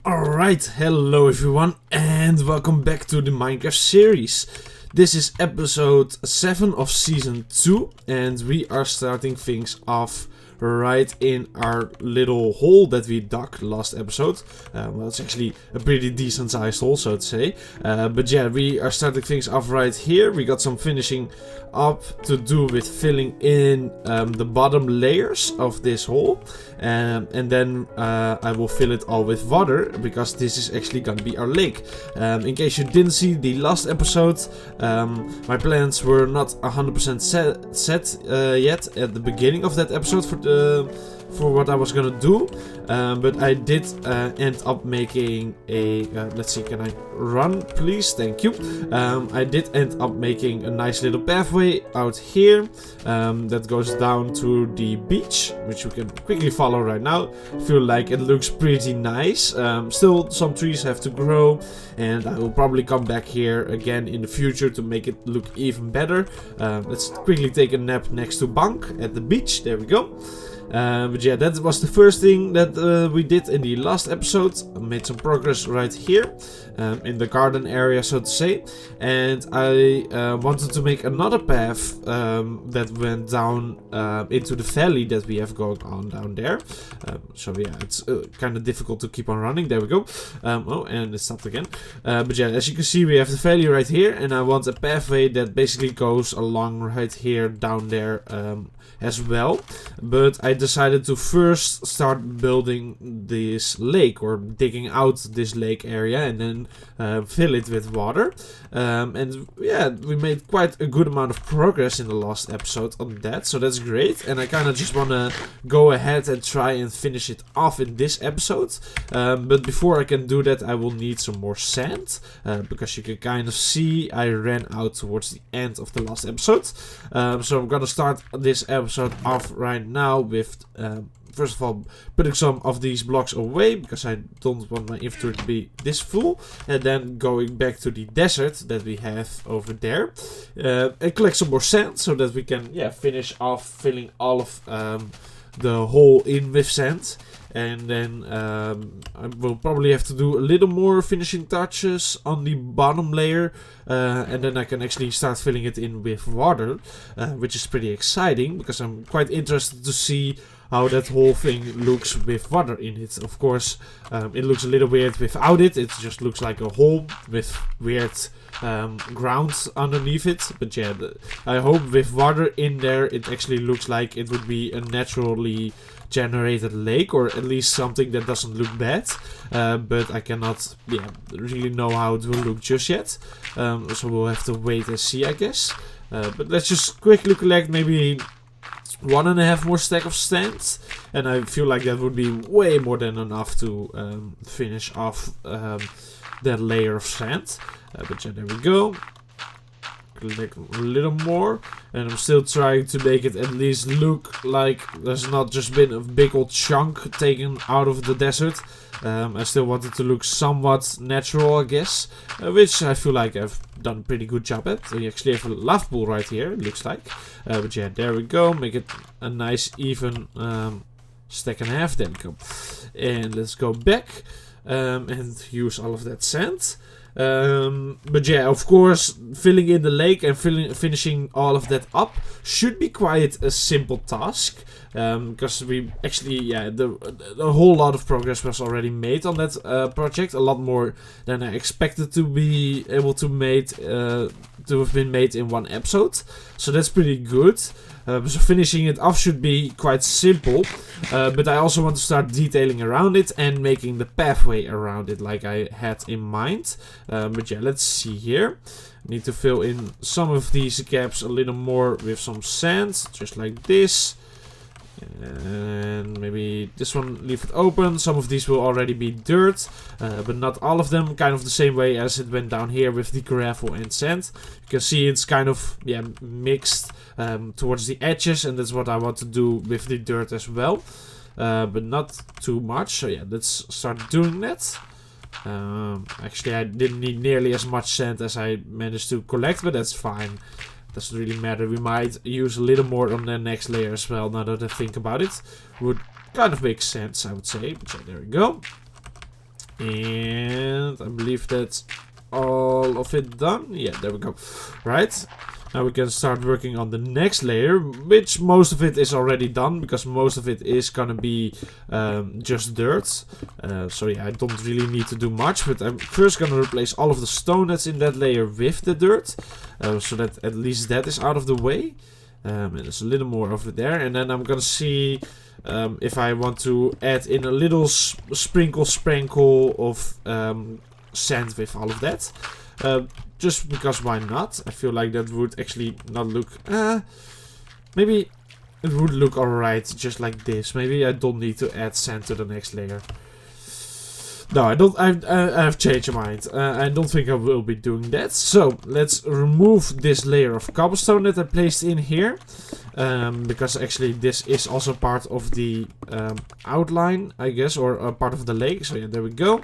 Alright, hello everyone and welcome back to the Minecraft series. This is episode 7 of season 2 and we are starting things off right in our little hole that we dug last episode. Well, it's actually a pretty decent sized hole, so to say. But yeah, we are starting things off right here. We got some finishing up to do with filling in the bottom layers of this hole. And then I will fill it all with water, because this is actually gonna be our lake. In case you didn't see the last episode, my plans were not 100% set yet at the beginning of that episode for what I was gonna do, but I did end up making a let's see, can I run please? Thank you. I did end up making a nice little pathway out here that goes down to the beach, which you can quickly follow right now. I feel like it looks pretty nice. Still some trees have to grow, and I will probably come back here again in the future to make it look even better. Let's quickly take a nap next to Bank at the beach. There we go. But yeah, that was the first thing that we did in the last episode. I made some progress right here in the garden area, so to say. And I wanted to make another path that went down into the valley that we have going on down there. So yeah, it's kind of difficult to keep on running. There we go. Oh, and it stopped again. But yeah, as you can see, we have the valley right here. And I want a pathway that basically goes along right here down there as well. But I decided to first start building this lake, or digging out this lake area, and then fill it with water. And yeah, we made quite a good amount of progress in the last episode on that, so that's great. And I kind of just want to go ahead and try and finish it off in this episode. But before I can do that, I will need some more sand, because you can kind of see I ran out towards the end of the last episode. So I'm gonna start this episode off right now with first of all putting some of these blocks away, because I don't want my inventory to be this full, and then going back to the desert that we have over there and collect some more sand so that we can finish off filling all of the hole in with sand. And then I will probably have to do a little more finishing touches on the bottom layer. And then I can actually start filling it in with water. Which is pretty exciting, because I'm quite interested to see how that whole thing looks with water in it. Of course, it looks a little weird without it. It just looks like a hole with weird ground underneath it. But yeah, I hope with water in there, it actually looks like it would be a naturally generated lake, or at least something that doesn't look bad. But I cannot really know how it will look just yet. So we'll have to wait and see, I guess. But let's just quickly collect maybe 1.5 more stack of sand, and I feel like that would be way more than enough to finish off that layer of sand. But yeah, there we go. Collect a little more, and I'm still trying to make it at least look like there's not just been a big old chunk taken out of the desert. I still want it to look somewhat natural, I guess, which I feel like I've done a pretty good job at. We actually have a lava pool right here, it looks like. But yeah, there we go. Make it a nice even stack and a half. There we go. And let's go back and use all of that sand. But yeah, of course, filling in the lake and finishing all of that up should be quite a simple task, because we actually, the whole lot of progress was already made on that project, a lot more than I expected to be able to have been made in one episode, so that's pretty good. So finishing it off should be quite simple, but I also want to start detailing around it and making the pathway around it like I had in mind. But yeah, let's see here. I need to fill in some of these gaps a little more with some sand, just like this. And maybe this one, leave it open. Some of these will already be dirt, but not all of them, kind of the same way as it went down here with the gravel and sand. You can see it's kind of mixed towards the edges, and that's what I want to do with the dirt as well, but not too much. So yeah, let's start doing that. Actually, I didn't need nearly as much sand as I managed to collect, but that's fine. Doesn't really matter. We might use a little more on the next layer as well, now that I think about it. Would kind of make sense, I would say. But yeah, there we go. And I believe that's all of it done. Yeah, there we go. Right. Now we can start working on the next layer, which most of it is already done, because most of it is gonna be just dirt. So yeah, I don't really need to do much, but I'm first gonna replace all of the stone that's in that layer with the dirt, so that at least that is out of the way. And there's a little more over there, and then I'm gonna see if I want to add in a little sprinkle of sand with all of that. Just because why not? I feel like that would actually not look... maybe it would look alright just like this. Maybe I don't need to add sand to the next layer. No, I don't. I've changed my mind. I don't think I will be doing that. So let's remove this layer of cobblestone that I placed in here, because actually this is also part of the outline, I guess, or part of the lake. So yeah, there we go.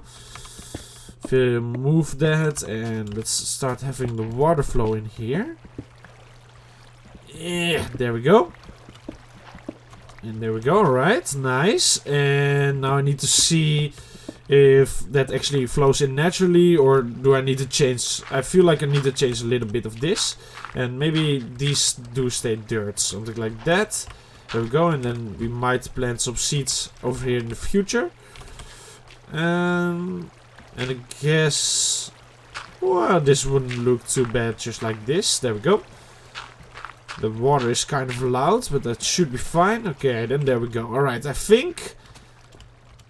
Remove that, and let's start having the water flow in here. Yeah, there we go. And there we go. Alright, nice. And now I need to see if that actually flows in naturally, or do I need to change? I feel like I need to change a little bit of this, and maybe these do stay dirt, something like that. There we go. And then we might plant some seeds over here in the future. And I guess, well, this wouldn't look too bad just like this. There we go. The water is kind of loud, but that should be fine. Okay, then there we go. Alright, I think...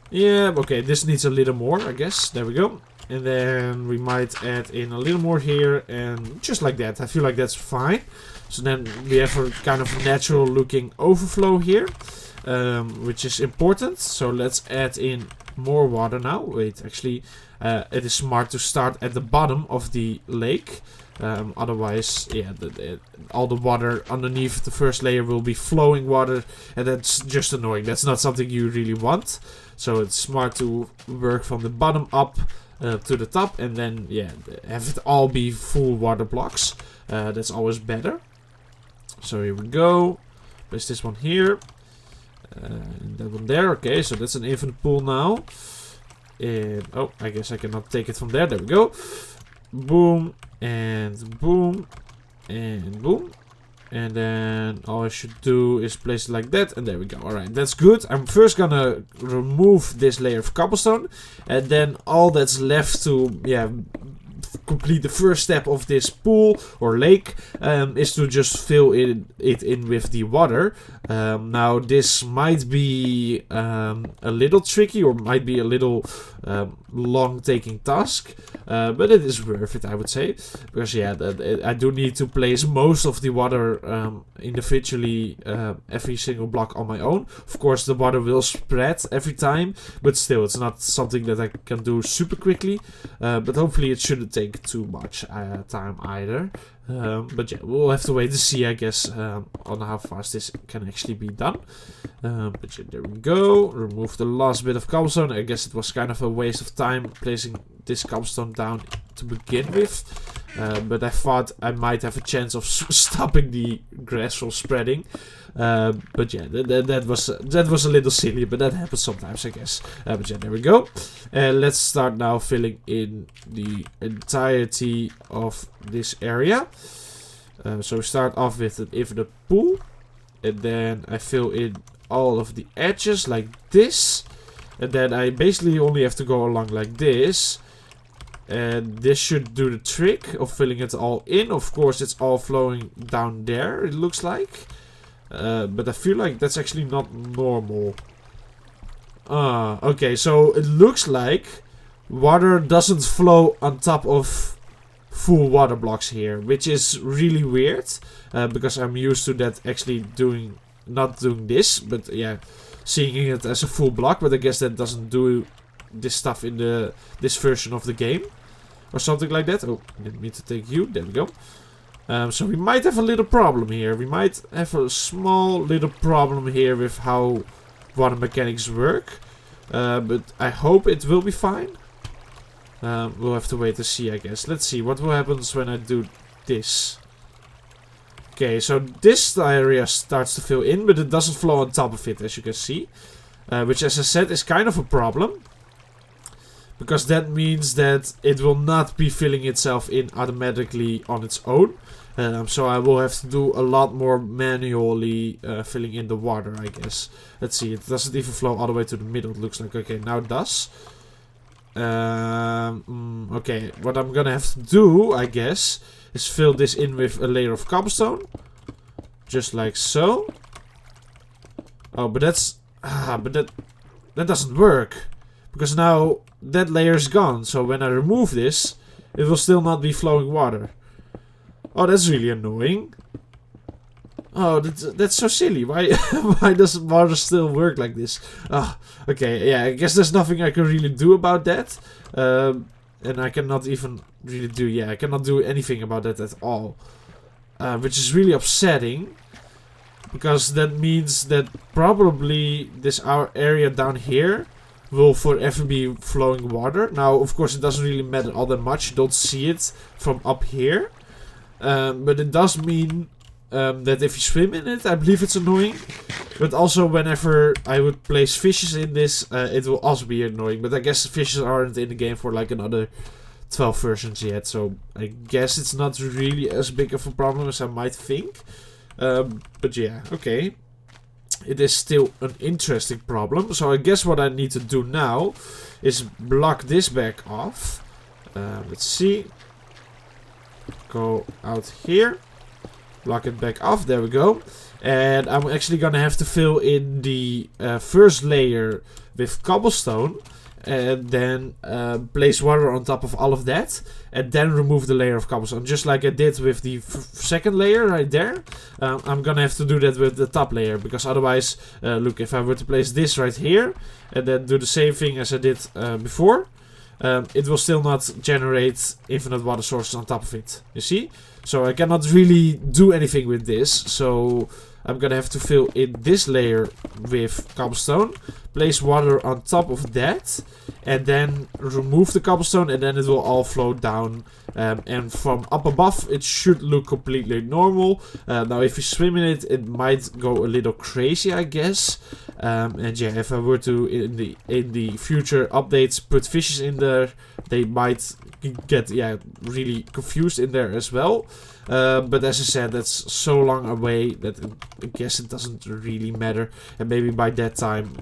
yeah, okay, this needs a little more, I guess. There we go. And then we might add in a little more here, and just like that. I feel like that's fine. So then we have a kind of natural looking overflow here, which is important. So let's add in more water now. Wait, actually, it is smart to start at the bottom of the lake. Otherwise, yeah, all the water underneath the first layer will be flowing water, and that's just annoying. That's not something you really want. So it's smart to work from the bottom up to the top, and then, yeah, have it all be full water blocks. That's always better. So here we go. Place this one here. And that one there. Okay, so that's an infinite pool now. And, oh, I guess I cannot take it from there. There we go. Boom. And boom. And boom. And then all I should do is place it like that. And there we go. Alright, that's good. I'm first gonna remove this layer of cobblestone. And then all that's left to, yeah, complete the first step of this pool or lake is to just fill it in with the water. Now this might be a little tricky, or might be a little long taking task, but it is worth it, I would say, because yeah, I do need to place most of the water individually, every single block on my own. Of course the water will spread every time, but still it's not something that I can do super quickly, but hopefully it shouldn't take too much time either. But yeah, we'll have to wait to see, I guess, on how fast this can actually be done. But yeah, there we go. Remove the last bit of cobblestone. I guess it was kind of a waste of time placing this cobblestone down to begin with. But I thought I might have a chance of stopping the grass from spreading. But yeah, that was a little silly, but that happens sometimes, I guess. But yeah, there we go. Let's start now filling in the entirety of this area. So we start off with an infinite pool, and then I fill in all of the edges like this, and then I basically only have to go along like this. And this should do the trick of filling it all in. Of course, it's all flowing down there, it looks like. But I feel like that's actually not normal. Okay, so it looks like water doesn't flow on top of full water blocks here, which is really weird. Because I'm used to that actually not doing this, but yeah, seeing it as a full block. But I guess that doesn't do this stuff in this version of the game. Or something like that. Oh, I didn't mean to take you. There we go. So we might have a little problem here. We might have a small little problem here with how water mechanics work. But I hope it will be fine. We'll have to wait to see, I guess. Let's see what will happen when I do this. Okay, so this area starts to fill in, but it doesn't flow on top of it, as you can see. Which, as I said, is kind of a problem. because that means that it will not be filling itself in automatically on its own. So I will have to do a lot more manually filling in the water, I guess. Let's see, it doesn't even flow all the way to the middle, it looks like. Okay, now it does. Okay, what I'm gonna have to do, I guess, is fill this in with a layer of cobblestone. Just like so. Oh, but that's... but that doesn't work. Because now that layer is gone. So when I remove this, it will still not be flowing water. Oh, that's really annoying. Oh, that's so silly. Why why does water still work like this? Okay, yeah, I guess there's nothing I can really do about that. And I cannot even really do... Yeah, I cannot do anything about that at all. Which is really upsetting. Because that means that probably this our area down here will forever be flowing water. Now, of course, it doesn't really matter all that much. You don't see it from up here. But it does mean that if you swim in it, I believe it's annoying. But also, whenever I would place fishes in this, it will also be annoying. But I guess fishes aren't in the game for like another 12 versions yet. So I guess it's not really as big of a problem as I might think. But yeah, okay. It is still an interesting problem. So I guess what I need to do now is block this back off. Let's see. Go out here. Block it back off. There we go. And I'm actually gonna have to fill in the first layer with cobblestone. And then place water on top of all of that. And then remove the layer of cobblestone. Just like I did with the second layer right there. I'm gonna have to do that with the top layer. Because otherwise, look, if I were to place this right here. And then do the same thing as I did before. It will still not generate infinite water sources on top of it. You see? So I cannot really do anything with this. So I'm gonna have to fill in this layer with cobblestone. Place water on top of that. And then remove the cobblestone. And then it will all flow down. And from up above it should look completely normal. Now if you swim in it, it might go a little crazy, I guess. And yeah, if I were to in the future updates put fishes in there, they might get really confused in there as well. But as I said, that's so long away that I guess it doesn't really matter. And maybe by that time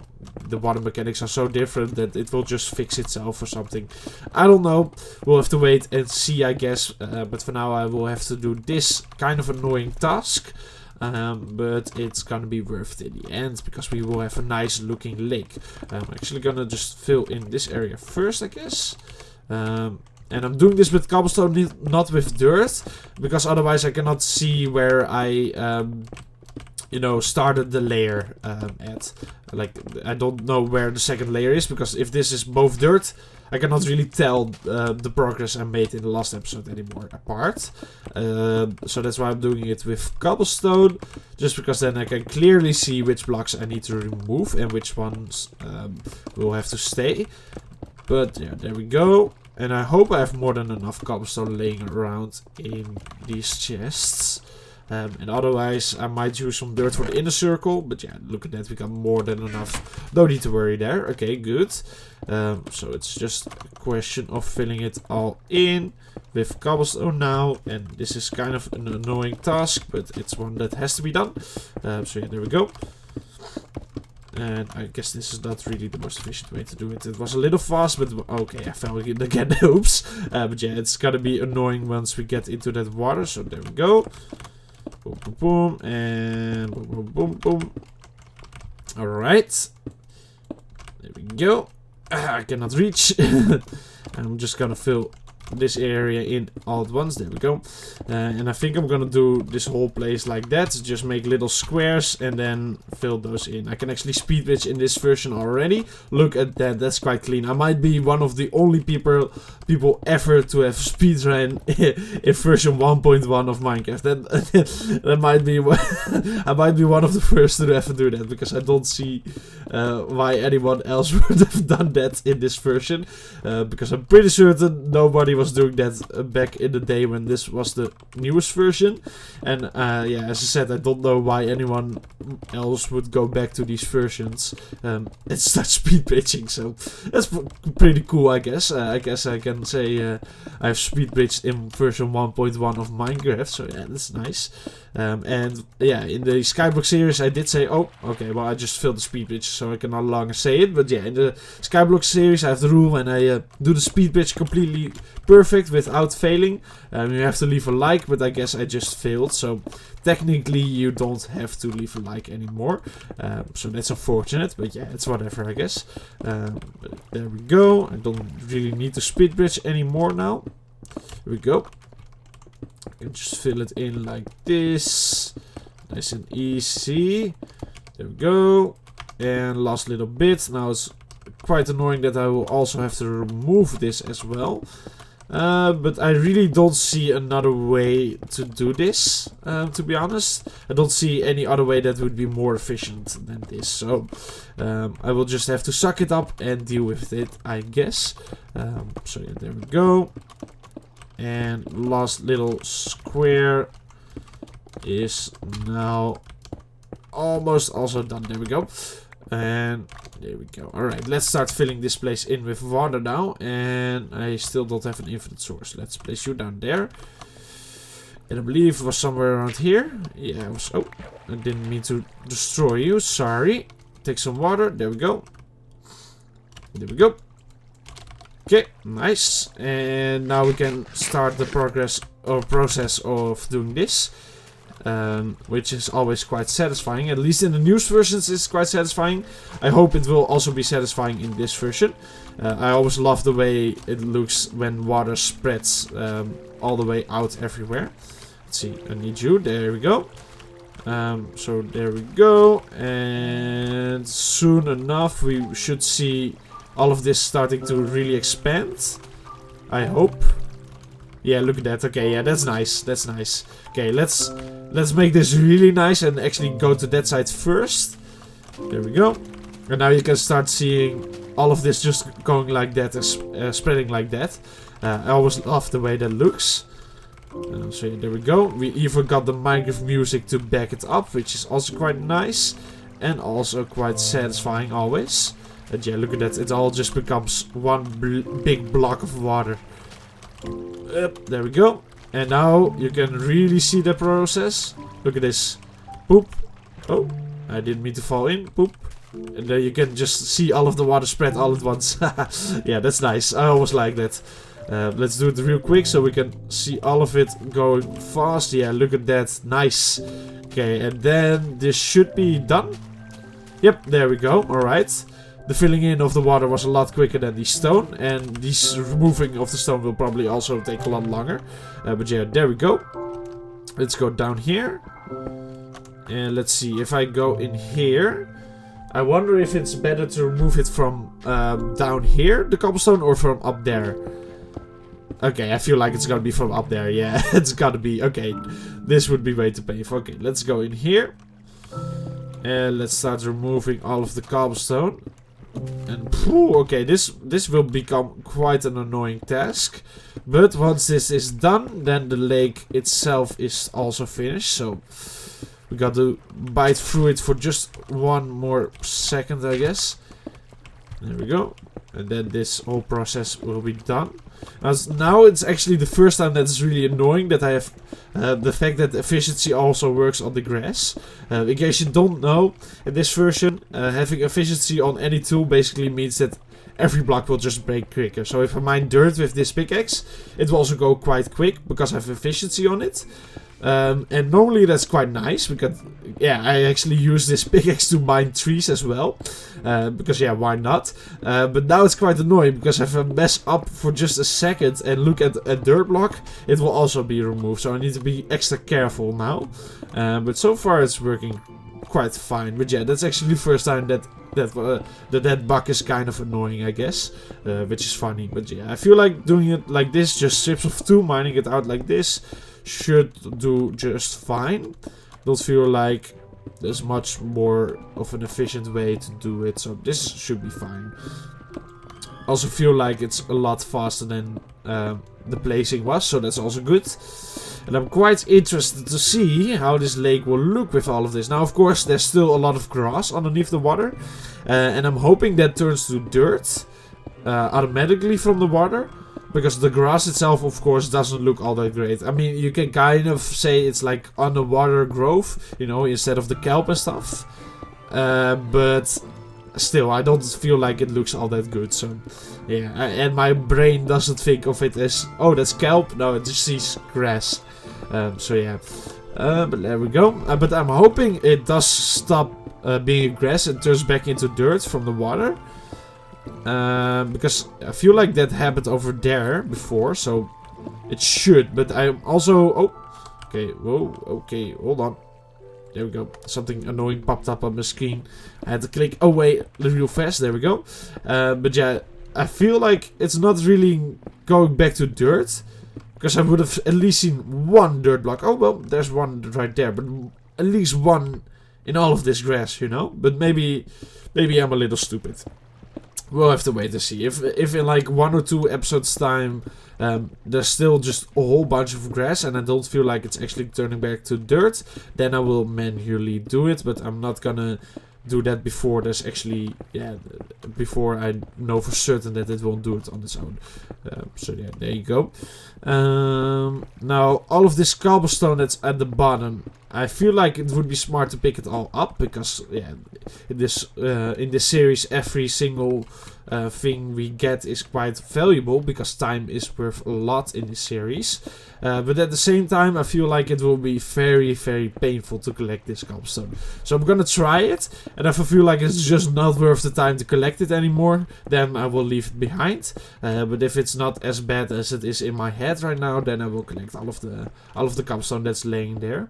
the water mechanics are so different that it will just fix itself or something. I don't know. We'll have to wait and see, I guess. But for now I will have to do this kind of annoying task. But it's gonna be worth it in the end, because we will have a nice looking lake. I'm actually gonna just fill in this area first, I guess. And I'm doing this with cobblestone, not with dirt, because otherwise I cannot see where I, started the layer at. Like, I don't know where the second layer is, because if this is both dirt, I cannot really tell the progress I made in the last episode anymore apart. So that's why I'm doing it with cobblestone, just because then I can clearly see which blocks I need to remove and which ones will have to stay. But yeah, there we go. And I hope I have more than enough cobblestone laying around in these chests. And otherwise I might use some dirt for the inner circle. But yeah, look at that, we got more than enough. No need to worry there. Okay, good. So it's just a question of filling it all in with cobblestone now. And this is kind of an annoying task, but it's one that has to be done. So yeah, there we go. And I guess this is not really the most efficient way to do it. It was a little fast, but okay, I fell again. Oops. But yeah, it's gonna be annoying once we get into that water. So there we go. Boom, boom, boom. And boom, boom, boom, boom. Alright. There we go. I cannot reach. I'm just gonna fill this area in all at once. There we go. And I think I'm gonna do this whole place like that. Just make little squares and then fill those in. I can actually speed glitch in this version already. Look at that. That's quite clean. I might be one of the only people ever to have speedrun in version 1.1 of Minecraft. That might be I might be one of the first to ever do that, because I don't see why anyone else would have done that in this version. Because I'm pretty certain nobody was doing that back in the day when this was the newest version. And yeah, as I said, I don't know why anyone else would go back to these versions and start speed bridging. So that's pretty cool, I guess. I guess I can say I've speed bridged in version 1.1 of Minecraft. So yeah, that's nice. And yeah, in the Skyblock series I did say, oh, okay, well I just filled the speed bridge so I can no longer say it. But yeah, in the Skyblock series I have the rule when I do the speed bridge completely perfect without failing. You have to leave a like, but I guess I just failed. So technically you don't have to leave a like anymore. So that's unfortunate, but yeah, it's whatever, I guess. There we go. I don't really need to speed bridge anymore now. Here we go. I can just fill it in like this. Nice and easy. There we go. And last little bit. Now it's quite annoying that I will also have to remove this as well. But I really don't see another way to do this, to be honest. I don't see any other way that would be more efficient than this. So I will just have to suck it up and deal with it, I guess. So yeah, there we go. And last little square is now almost also done. There we go. And there we go. Alright, let's start filling this place in with water now. And I still don't have an infinite source. Let's place you down there. And I believe it was somewhere around here. Yeah, it was. Oh, I didn't mean to destroy you. Sorry. Take some water. There we go. There we go. Okay, nice. And now we can start the process of doing this. Which is always quite satisfying. At least in the newest versions it's quite satisfying. I hope it will also be satisfying in this version. I always love the way it looks when water spreads all the way out everywhere. Let's see, I need you. There we go. So there we go. And soon enough we should see all of this starting to really expand. I hope. Yeah, look at that. Okay, yeah, that's nice. That's nice. Okay, let's make this really nice and actually go to that side first. There we go. And now you can start seeing all of this just going like that, spreading like that. I always love the way that looks. So yeah, there we go. We even got the Minecraft music to back it up, which is also quite nice. And also quite satisfying always. And yeah, look at that. It all just becomes one big block of water. Yep, there we go. And now you can really see the process. Look at this. Poop. Oh, I didn't mean to fall in. Poop. And then you can just see all of the water spread all at once. Yeah, that's nice. I always like that. Let's do it real quick so we can see all of it going fast. Yeah, look at that. Nice. Okay, and then this should be done. Yep, there we go. Alright. The filling in of the water was a lot quicker than the stone. And this removing of the stone will probably also take a lot longer. But yeah, there we go. Let's go down here. And let's see. If I go in here, I wonder if it's better to remove it from down here, the cobblestone, or from up there. Okay, I feel like it's gonna be from up there. Yeah, it's gotta be. Okay, this would be way too painful. Okay, let's go in here. And let's start removing all of the cobblestone. And okay, this will become quite an annoying task. But once this is done, then the lake itself is also finished. So we got to bite through it for just one more second, I guess. There we go. And then this whole process will be done. Now it's actually the first time that it's really annoying that I have the fact that efficiency also works on the grass. In case you don't know, in this version, having efficiency on any tool basically means that every block will just break quicker. So if I mine dirt with this pickaxe, it will also go quite quick because I have efficiency on it. And normally that's quite nice because, yeah, I actually use this pickaxe to mine trees as well. Because, yeah, why not? But now it's quite annoying because if I mess up for just a second and look at a dirt block, it will also be removed. So I need to be extra careful now. But so far it's working quite fine. But yeah, that's actually the first time that bug is kind of annoying, I guess. Which is funny. But yeah, I feel like doing it like this, just strips of 2, mining it out like this, should do just fine. Don't feel like there's much more of an efficient way to do it, so this should be fine. Also feel like it's a lot faster than the placing was, so that's also good. And I'm quite interested to see how this lake will look with all of this. Now, of course, there's still a lot of grass underneath the water. And I'm hoping that turns to dirt automatically from the water. Because the grass itself, of course, doesn't look all that great. I mean, you can kind of say it's like underwater growth, you know, instead of the kelp and stuff. But still, I don't feel like it looks all that good. So, yeah, and my brain doesn't think of it as, oh, that's kelp. No, it just sees grass. So, yeah. But there we go. But I'm hoping it does stop being grass and turns back into dirt from the water. Because I feel like that happened over there before, so it should. But I'm also... Oh, okay, whoa, okay, hold on. There we go. Something annoying popped up on my screen. I had to click away real fast. There we go. But yeah, I feel like it's not really going back to dirt. Because I would have at least seen one dirt block. Oh, well, there's one right there. But at least one in all of this grass, you know? But maybe I'm a little stupid. We'll have to wait to see. If in like 1 or 2 episodes time there's still just a whole bunch of grass and I don't feel like it's actually turning back to dirt, then I will manually do it. But I'm not gonna do that before there's actually, before I know for certain that it won't do it on its own. So yeah, there you go. Now all of this cobblestone that's at the bottom, I feel like it would be smart to pick it all up because yeah, in this series every single thing we get is quite valuable because time is worth a lot in this series. But at the same time I feel like it will be very, very painful to collect this cobblestone. So I'm gonna try it, and if I feel like it's just not worth the time to collect it anymore, then I will leave it behind. But if it's not as bad as it is in my head right now, then I will collect all of the cobblestone that's laying there.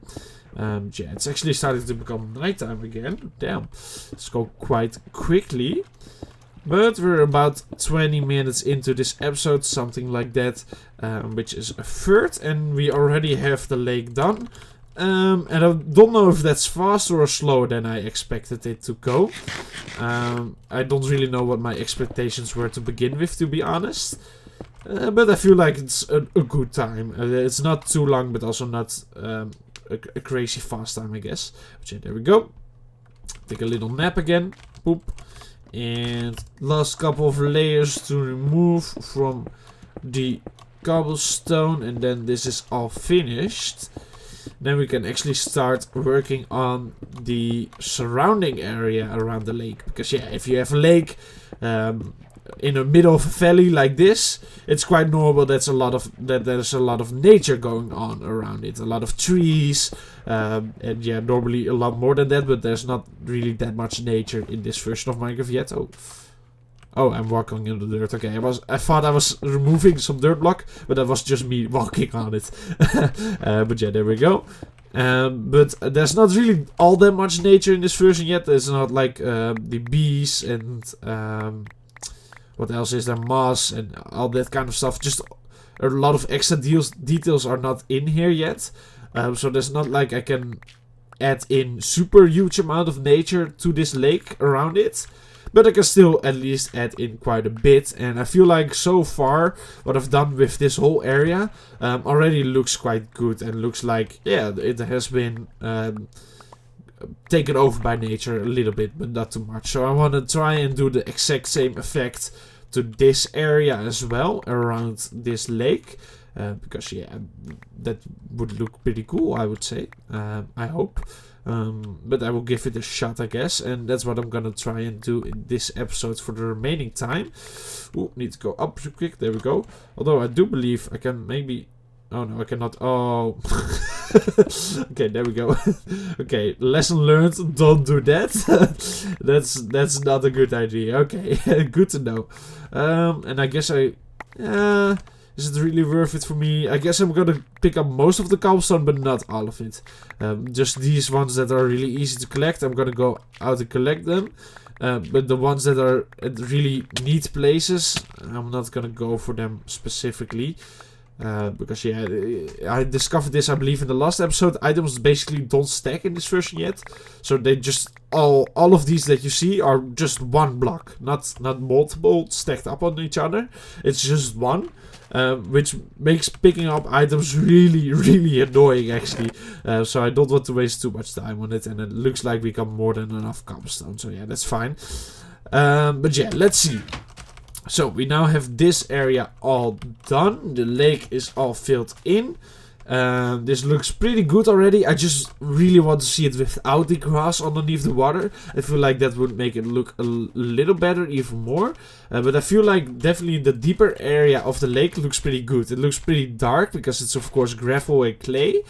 Yeah, it's actually starting to become nighttime again. Damn, let's go quite quickly. But we're about 20 minutes into this episode, something like that, which is a third, and we already have the lake done. And I don't know if that's faster or slower than I expected it to go. I don't really know what my expectations were to begin with, to be honest. But I feel like it's a good time. It's not too long, but also not a crazy fast time, I guess. But yeah, there we go. Take a little nap again. Poop. And last couple of layers to remove from the cobblestone, and then this is all finished. Then we can actually start working on the surrounding area around the lake. Because yeah, if you have a lake in the middle of a valley like this, it's quite normal there's a lot of nature going on around it. A lot of trees, and yeah, normally a lot more than that, but there's not really that much nature in this version of Minecraft yet. Oh, I'm walking in the dirt. Okay, I thought I was removing some dirt block, but that was just me walking on it. But yeah, there we go. But there's not really all that much nature in this version yet. There's not like the bees and what else is there? Moss and all that kind of stuff. Just a lot of extra details are not in here yet. So there's not like I can add in super huge amount of nature to this lake around it. But I can still at least add in quite a bit. And I feel like so far what I've done with this whole area already looks quite good. And looks like, yeah, it has been taken over by nature a little bit, but not too much. So I want to try and do the exact same effect to this area as well, around this lake. Because yeah, that would look pretty cool, I would say. I hope. But I will give it a shot, I guess. And that's what I'm gonna try and do in this episode for the remaining time. Ooh, need to go up real quick. There we go. Although I do believe I can maybe... Oh no, I cannot. Oh. Okay, there we go. Okay, lesson learned. Don't do that. That's not a good idea. Okay, good to know. And I guess is it really worth it for me? I guess I'm gonna pick up most of the cobblestone, but not all of it. Just these ones that are really easy to collect, I'm gonna go out and collect them. But the ones that are at really neat places, I'm not gonna go for them specifically. Because yeah, I discovered this, I believe, in the last episode. Items basically don't stack in this version yet, so they just all of these that you see are just one block, not multiple stacked up on each other. It's just one, which makes picking up items really annoying actually. So I don't want to waste too much time on it, and it looks like we got more than enough cobblestone, so yeah, that's fine. But yeah, let's see. So we now have this area all done. The lake is all filled in. This looks pretty good already. I just really want to see it without the grass underneath the water. I feel like that would make it look a little better, even more. But I feel like definitely the deeper area of the lake looks pretty good. It looks pretty dark because it's of course gravel and clay.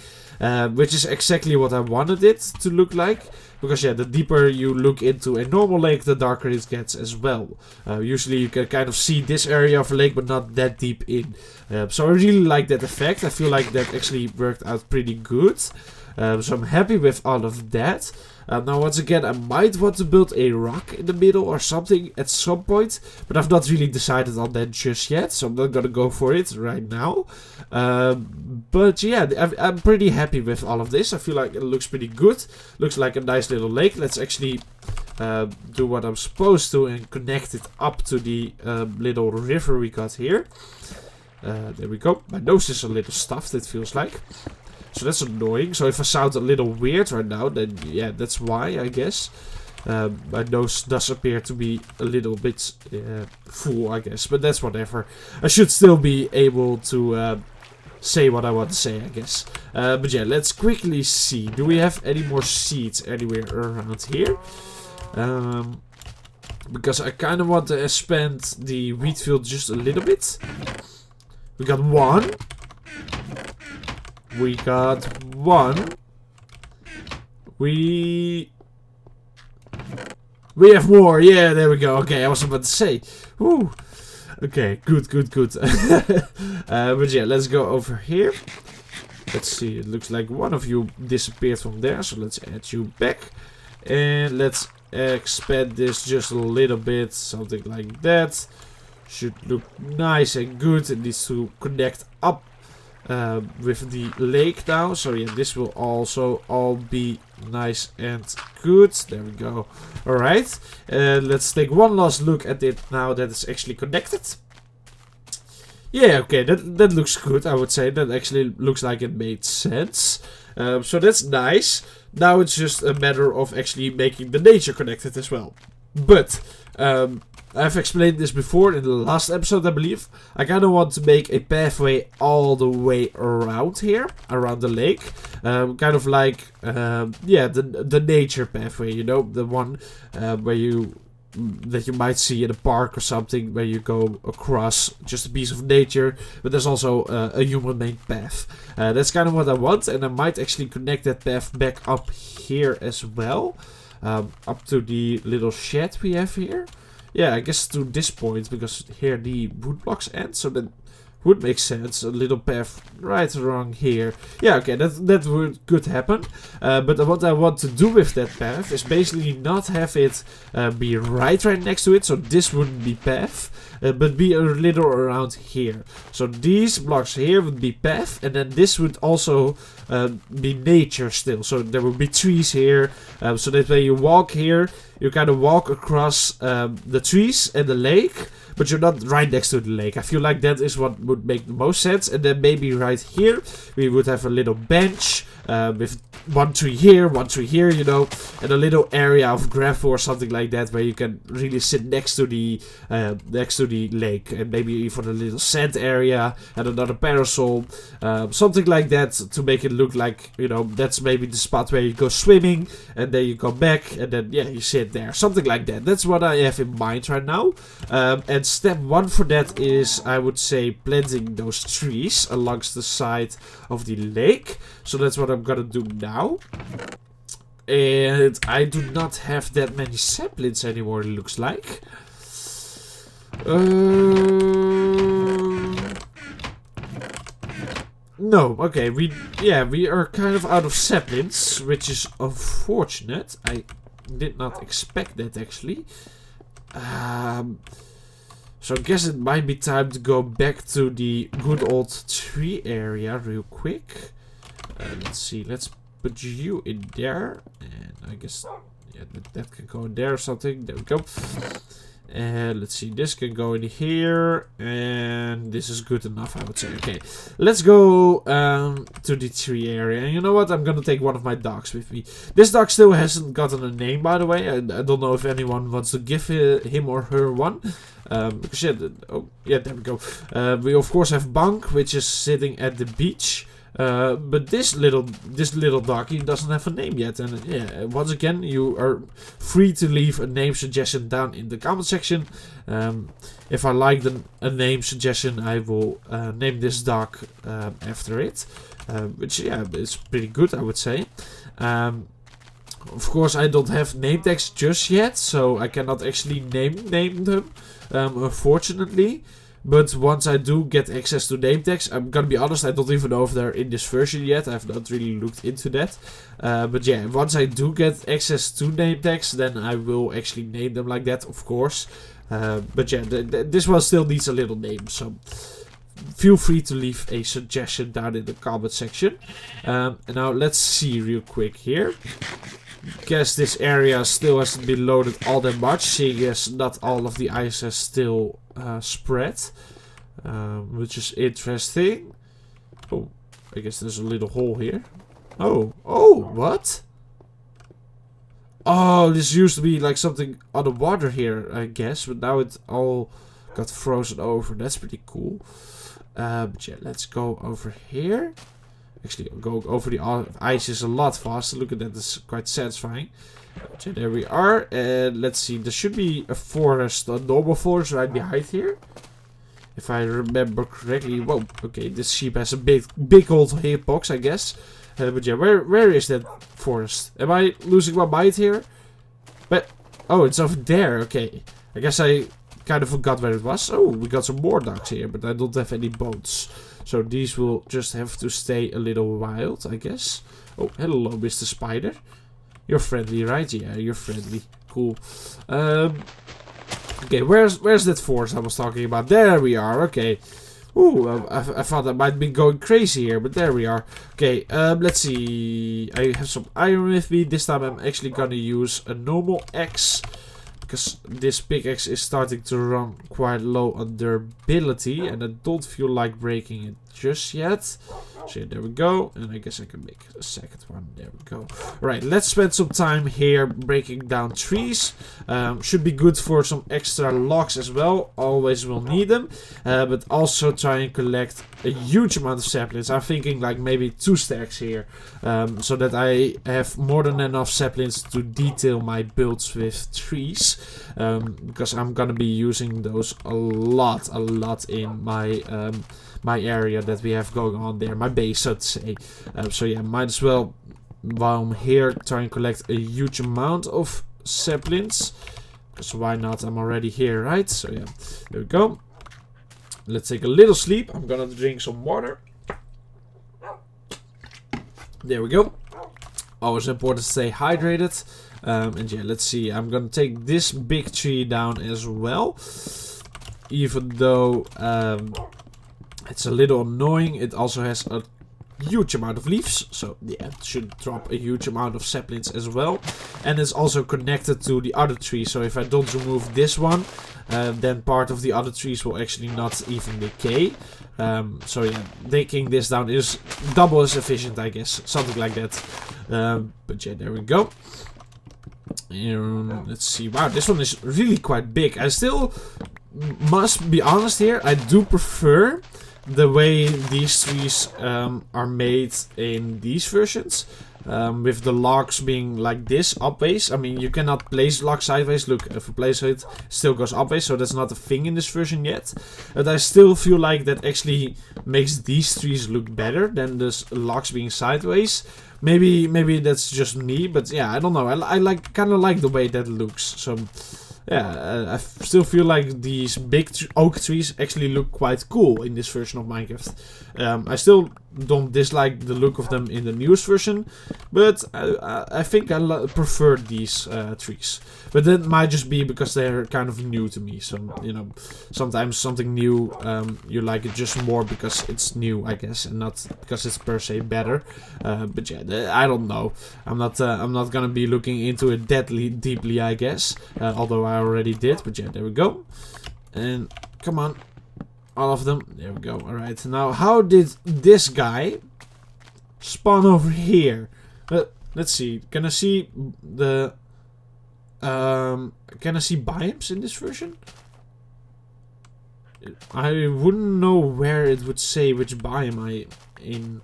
Which is exactly what I wanted it to look like. Because yeah, the deeper you look into a normal lake, the darker it gets as well. Usually you can kind of see this area of a lake, but not that deep in. So I really like that effect. I feel like that actually worked out pretty good. So I'm happy with all of that. Now once again, I might want to build a rock in the middle or something at some point, but I've not really decided on that just yet, so I'm not gonna go for it right now. But yeah, I'm pretty happy with all of this. I feel like it looks pretty good. Looks like a nice little lake. Let's actually do what I'm supposed to and connect it up to the little river we got here. There we go. My nose is a little stuffed, it feels like. So that's annoying. So if I sound a little weird right now, then yeah, that's why, I guess. My nose does appear to be a little bit full, I guess. But that's whatever. I should still be able to say what I want to say, I guess. But yeah, let's quickly see. Do we have any more seeds anywhere around here? Because I kind of want to expand the wheat field just a little bit. We got one. We got one. We have more. Yeah, there we go. Okay, I was about to say. Woo. Okay, good. But yeah, let's go over here. Let's see. It looks like one of you disappeared from there. So let's add you back. And let's expand this just a little bit. Something like that. Should look nice and good. It needs to connect up with the lake now. So yeah, this will also all be nice and good. There we go. Alright. Let's take one last look at it now that it's actually connected. Yeah, okay, that looks good, I would say. That actually looks like it made sense. So that's nice. Now it's just a matter of actually making the nature connected as well. But I've explained this before in the last episode, I believe. I kind of want to make a pathway all the way around here, around the lake. Kind of like, yeah, the nature pathway, you know, the one that you might see in a park or something, where you go across just a piece of nature, but there's also a human-made path. That's kind of what I want, and I might actually connect that path back up here as well, up to the little shed we have here. Yeah, I guess to this point, because here the wood blocks end, so that would make sense. A little path right along here. Yeah, okay, that could happen. But what I want to do with that path is basically not have it be right next to it, so this wouldn't be path, but be a little around here. So these blocks here would be path, and then this would also be nature still. So there will be trees here, so that when you walk here, you kind of walk across the trees and the lake, but you're not right next to the lake. I feel like that is what would make the most sense. And then maybe right here, we would have a little bench with one tree here, you know, and a little area of gravel or something like that, where you can really sit next to the lake, and maybe even a little sand area and another parasol, something like that, to make it look like, you know, that's maybe the spot where you go swimming, and then you come back, and then yeah, you sit there, something like that. That's what I have in mind right now. And step one for that is, I would say, planting those trees along the side of the lake. So that's what I'm gonna do now. And I do not have that many saplings anymore, it looks like. No, okay, we are kind of out of saplings, which is unfortunate. I did not expect that, actually. So I guess it might be time to go back to the good old tree area real quick. Let's see, let's put you in there. And I guess, yeah, that can go in there or something. There we go. And let's see, this can go in here. And this is good enough, I would say. Okay, let's go to the tree area. And you know what? I'm gonna take one of my dogs with me. This dog still hasn't gotten a name, by the way. I don't know if anyone wants to give him or her one. Because yeah, oh, yeah, there we go. We of course have Bank, which is sitting at the beach. But this little doggy doesn't have a name yet, and yeah, once again, you are free to leave a name suggestion down in the comment section. If I like a name suggestion, I will name this dog after it, which yeah, is pretty good, I would say. Of course, I don't have name tags just yet, so I cannot actually name them, unfortunately. But once I do get access to name tags, I'm gonna be honest, I don't even know if they're in this version yet. I've not really looked into that. But yeah, once I do get access to name tags, then I will actually name them like that, of course. But yeah, this one still needs a little name, so feel free to leave a suggestion down in the comment section. And now let's see real quick here. Guess this area still hasn't been loaded all that much, seeing as not all of the ice has still spread, which is interesting. Oh, I guess there's a little hole here. Oh, what? Oh, this used to be like something underwater here, I guess, but now it all got frozen over. That's pretty cool. But yeah, let's go over here. Actually, going over the ice is a lot faster. Look at that, it's quite satisfying. So there we are. And let's see, there should be a forest, a normal forest right behind here. If I remember correctly. Whoa, okay, this sheep has a big old hitbox, I guess. But yeah, where is that forest? Am I losing my mind here? But, oh, it's over there, okay. I guess I kind of forgot where it was. Oh, we got some more ducks here, but I don't have any bones. So these will just have to stay a little wild, I guess. Oh, hello, Mr. Spider. You're friendly, right? Yeah, you're friendly. Cool. Okay, where's that forest I was talking about? There we are, okay. Ooh, I thought I might be going crazy here, but there we are. Okay, let's see. I have some iron with me. This time I'm actually gonna use a normal axe, because this pickaxe is starting to run quite low on durability, and I don't feel like breaking it just yet. So yeah, there we go, and I guess I can make a second one. There we go. Alright, let's spend some time here breaking down trees. Should be good for some extra logs as well. Always will need them. But also try and collect a huge amount of saplings. I'm thinking like maybe 2 stacks here. So that I have more than enough saplings to detail my builds with trees. Because I'm gonna be using those a lot in my my area that we have going on there, my base, so to say. So yeah, might as well, while I'm here, try and collect a huge amount of saplings, because why not? I'm already here, right? So yeah, there we go. Let's take a little sleep. I'm gonna drink some water. There we go. Always important to stay hydrated. And yeah, let's see, I'm gonna take this big tree down as well, even though it's a little annoying. It also has a huge amount of leaves, so yeah, it should drop a huge amount of saplings as well. And it's also connected to the other tree, so if I don't remove this one, then part of the other trees will actually not even decay. So yeah, taking this down is double as efficient, I guess, something like that. But yeah, there we go. And let's see, wow, this one is really quite big. I still must be honest here, I do prefer the way these trees are made in these versions, with the logs being like this, upways. I mean, you cannot place logs sideways. Look, if you place it, it still goes upways, so that's not a thing in this version yet. But I still feel like that actually makes these trees look better than the logs being sideways. Maybe that's just me, but yeah, I don't know. I kind of like the way that looks. So yeah, I still feel like these big oak trees actually look quite cool in this version of Minecraft. I still don't dislike the look of them in the newest version, but I think I prefer these trees. But that might just be because they're kind of new to me. So, you know, sometimes something new, you like it just more because it's new, I guess, and not because it's per se better. But yeah, I don't know. I'm not gonna be looking into it that deeply, I guess. Although I already did. But yeah, there we go. And come on. All of them. There we go. Alright. Now, how did this guy spawn over here? Let's see. Can I see the... can I see biomes in this version? I wouldn't know where it would say which biome I'm in.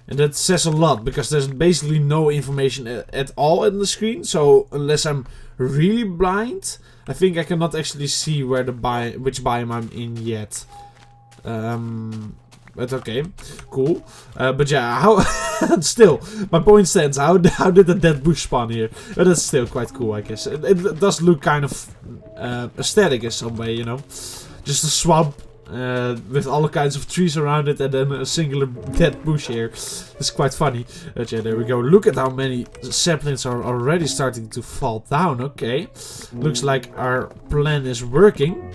And that says a lot, because there's basically no information at all in the screen. So, unless I'm really blind, I think I cannot actually see where which biome I'm in yet. But okay, cool. But yeah, how still, my point stands. How did the dead bush spawn here? But that's still quite cool, I guess. It does look kind of aesthetic in some way, you know. Just a swamp with all kinds of trees around it, and then a singular dead bush here. It's quite funny. But yeah, there we go. Look at how many saplings are already starting to fall down. Okay, looks like our plan is working.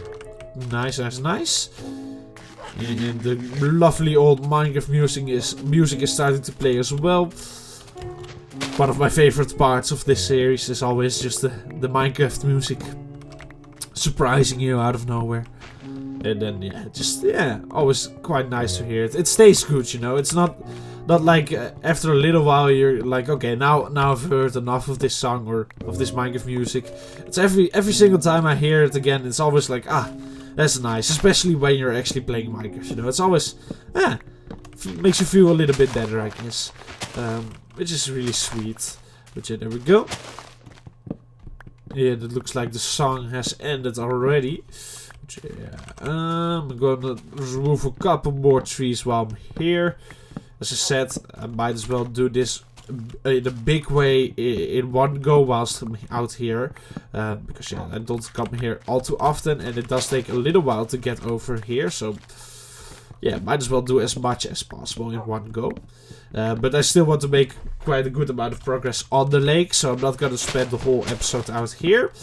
Nice, nice, nice. And the lovely old Minecraft music is starting to play as well. One of my favorite parts of this series is always just the Minecraft music surprising you out of nowhere. And then yeah, always quite nice to hear it. It stays good, you know. It's not like after a little while you're like, okay, now I've heard enough of this song or of this Minecraft music. It's every single time I hear it again, it's always like, ah, that's nice. Especially when you're actually playing Minecraft, you know. It's always, makes you feel a little bit better, I guess. Which is really sweet. But yeah, there we go. Yeah, it looks like the song has ended already. Yeah, I'm gonna remove a couple more trees while I'm here. As I said, I might as well do this in a big way in one go whilst I'm out here. Because yeah, I don't come here all too often, and it does take a little while to get over here. So yeah, might as well do as much as possible in one go. But I still want to make quite a good amount of progress on the lake, so I'm not gonna spend the whole episode out here.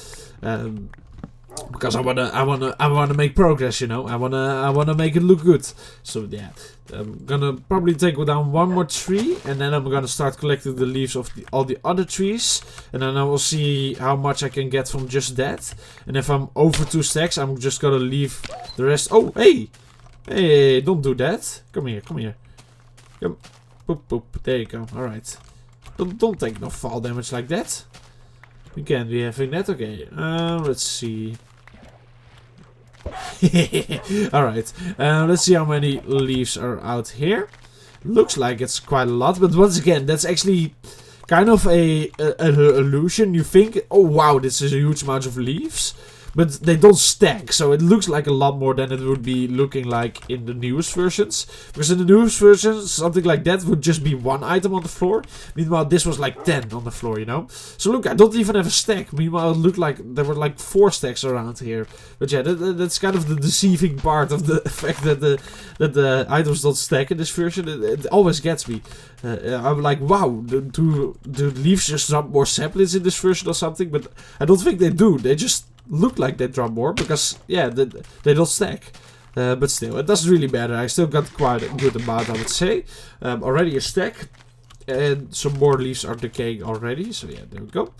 Because I wanna make progress, you know. I wanna make it look good. So yeah, I'm gonna probably take down one more tree, and then I'm gonna start collecting the leaves of all the other trees, and then I will see how much I can get from just that. And if I'm over 2 stacks, I'm just gonna leave the rest. Oh, hey, don't do that. Come here, come. Boop, boop. There you go. All right. Don't take no fall damage like that. We can't be having that. Okay. Let's see. Alright. Let's see how many leaves are out here. Looks like it's quite a lot. But once again, that's actually kind of an illusion. You think, oh wow, this is a huge amount of leaves. But they don't stack, so it looks like a lot more than it would be looking like in the newest versions. Because in the newest versions, something like that would just be 1 item on the floor. Meanwhile, this was like 10 on the floor, you know. So look, I don't even have a stack. Meanwhile, it looked like there were like 4 stacks around here. But yeah, that's kind of the deceiving part of the fact that the items don't stack in this version. It always gets me. I'm like, wow, do leaves just drop more saplings in this version or something? But I don't think they do. They just look like they drop more because, yeah, they don't stack. But still, it doesn't really matter. I still got quite a good amount, I would say. Already a stack. And some more leaves are decaying already. So yeah, there we go.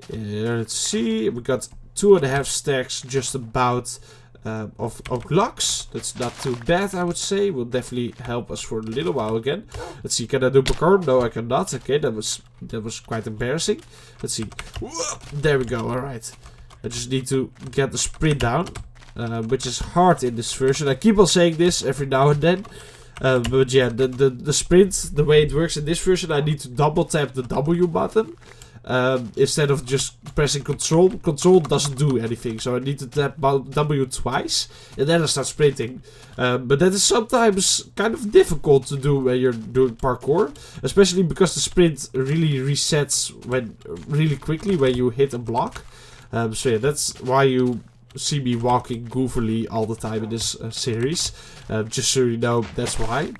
Let's see. We got 2.5 stacks just about of blocks. That's not too bad, I would say. Will definitely help us for a little while again. Let's see, can I do parkour? No, I cannot. Okay, that was quite embarrassing. Let's see. There we go. Alright. I just need to get the sprint down, which is hard in this version. I keep on saying this every now and then. But yeah, the sprint, the way it works in this version, I need to double tap the W button. Instead of just pressing control. Control doesn't do anything, so I need to tap W twice, and then I start sprinting. But that is sometimes kind of difficult to do when you're doing parkour, especially because the sprint really resets really quickly when you hit a block. So yeah, that's why you see me walking goofily all the time in this series. Just so you know, that's why.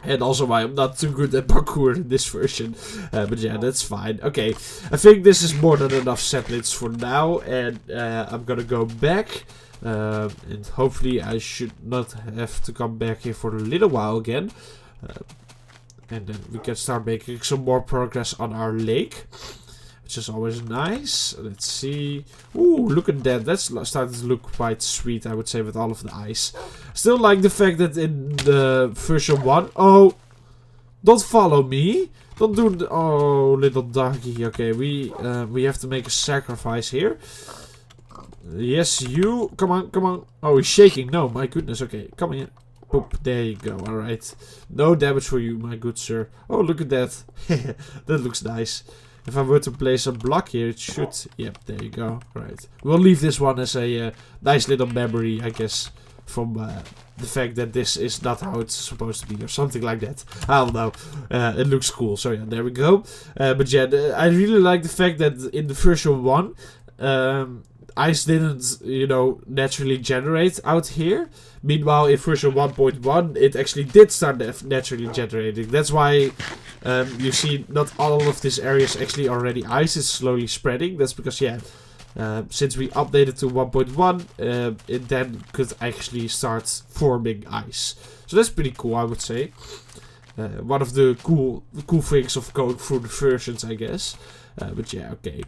And also why I'm not too good at parkour in this version. But yeah, that's fine. Okay, I think this is more than enough saplings for now. And I'm gonna go back. And hopefully I should not have to come back here for a little while again. And then we can start making some more progress on our lake. Which is always nice. Let's see. Ooh, look at that. That's starting to look quite sweet, I would say, with all of the ice. Still like the fact that in the version 1... Oh, don't follow me. Don't do... Oh, little doggy. Okay, we have to make a sacrifice here. Yes, you. Come on, come on. Oh, he's shaking. No, my goodness. Okay, come here. Boop, there you go. Alright. No damage for you, my good sir. Oh, look at that. That looks nice. If I were to place a block here, it should... Yep, there you go. Right. We'll leave this one as a nice little memory, I guess. From the fact that this is not how it's supposed to be. Or something like that. I don't know. It looks cool. So yeah, there we go. But yeah, I really like the fact that in the version 1... ice didn't, you know, naturally generate out here. Meanwhile, in version 1.1, it actually did start naturally generating. That's why you see not all of this area is actually already ice. It's slowly spreading. That's because, yeah, since we updated to 1.1, it then could actually start forming ice. So that's pretty cool, I would say. One of the cool things of going through the versions, I guess. But yeah, okay.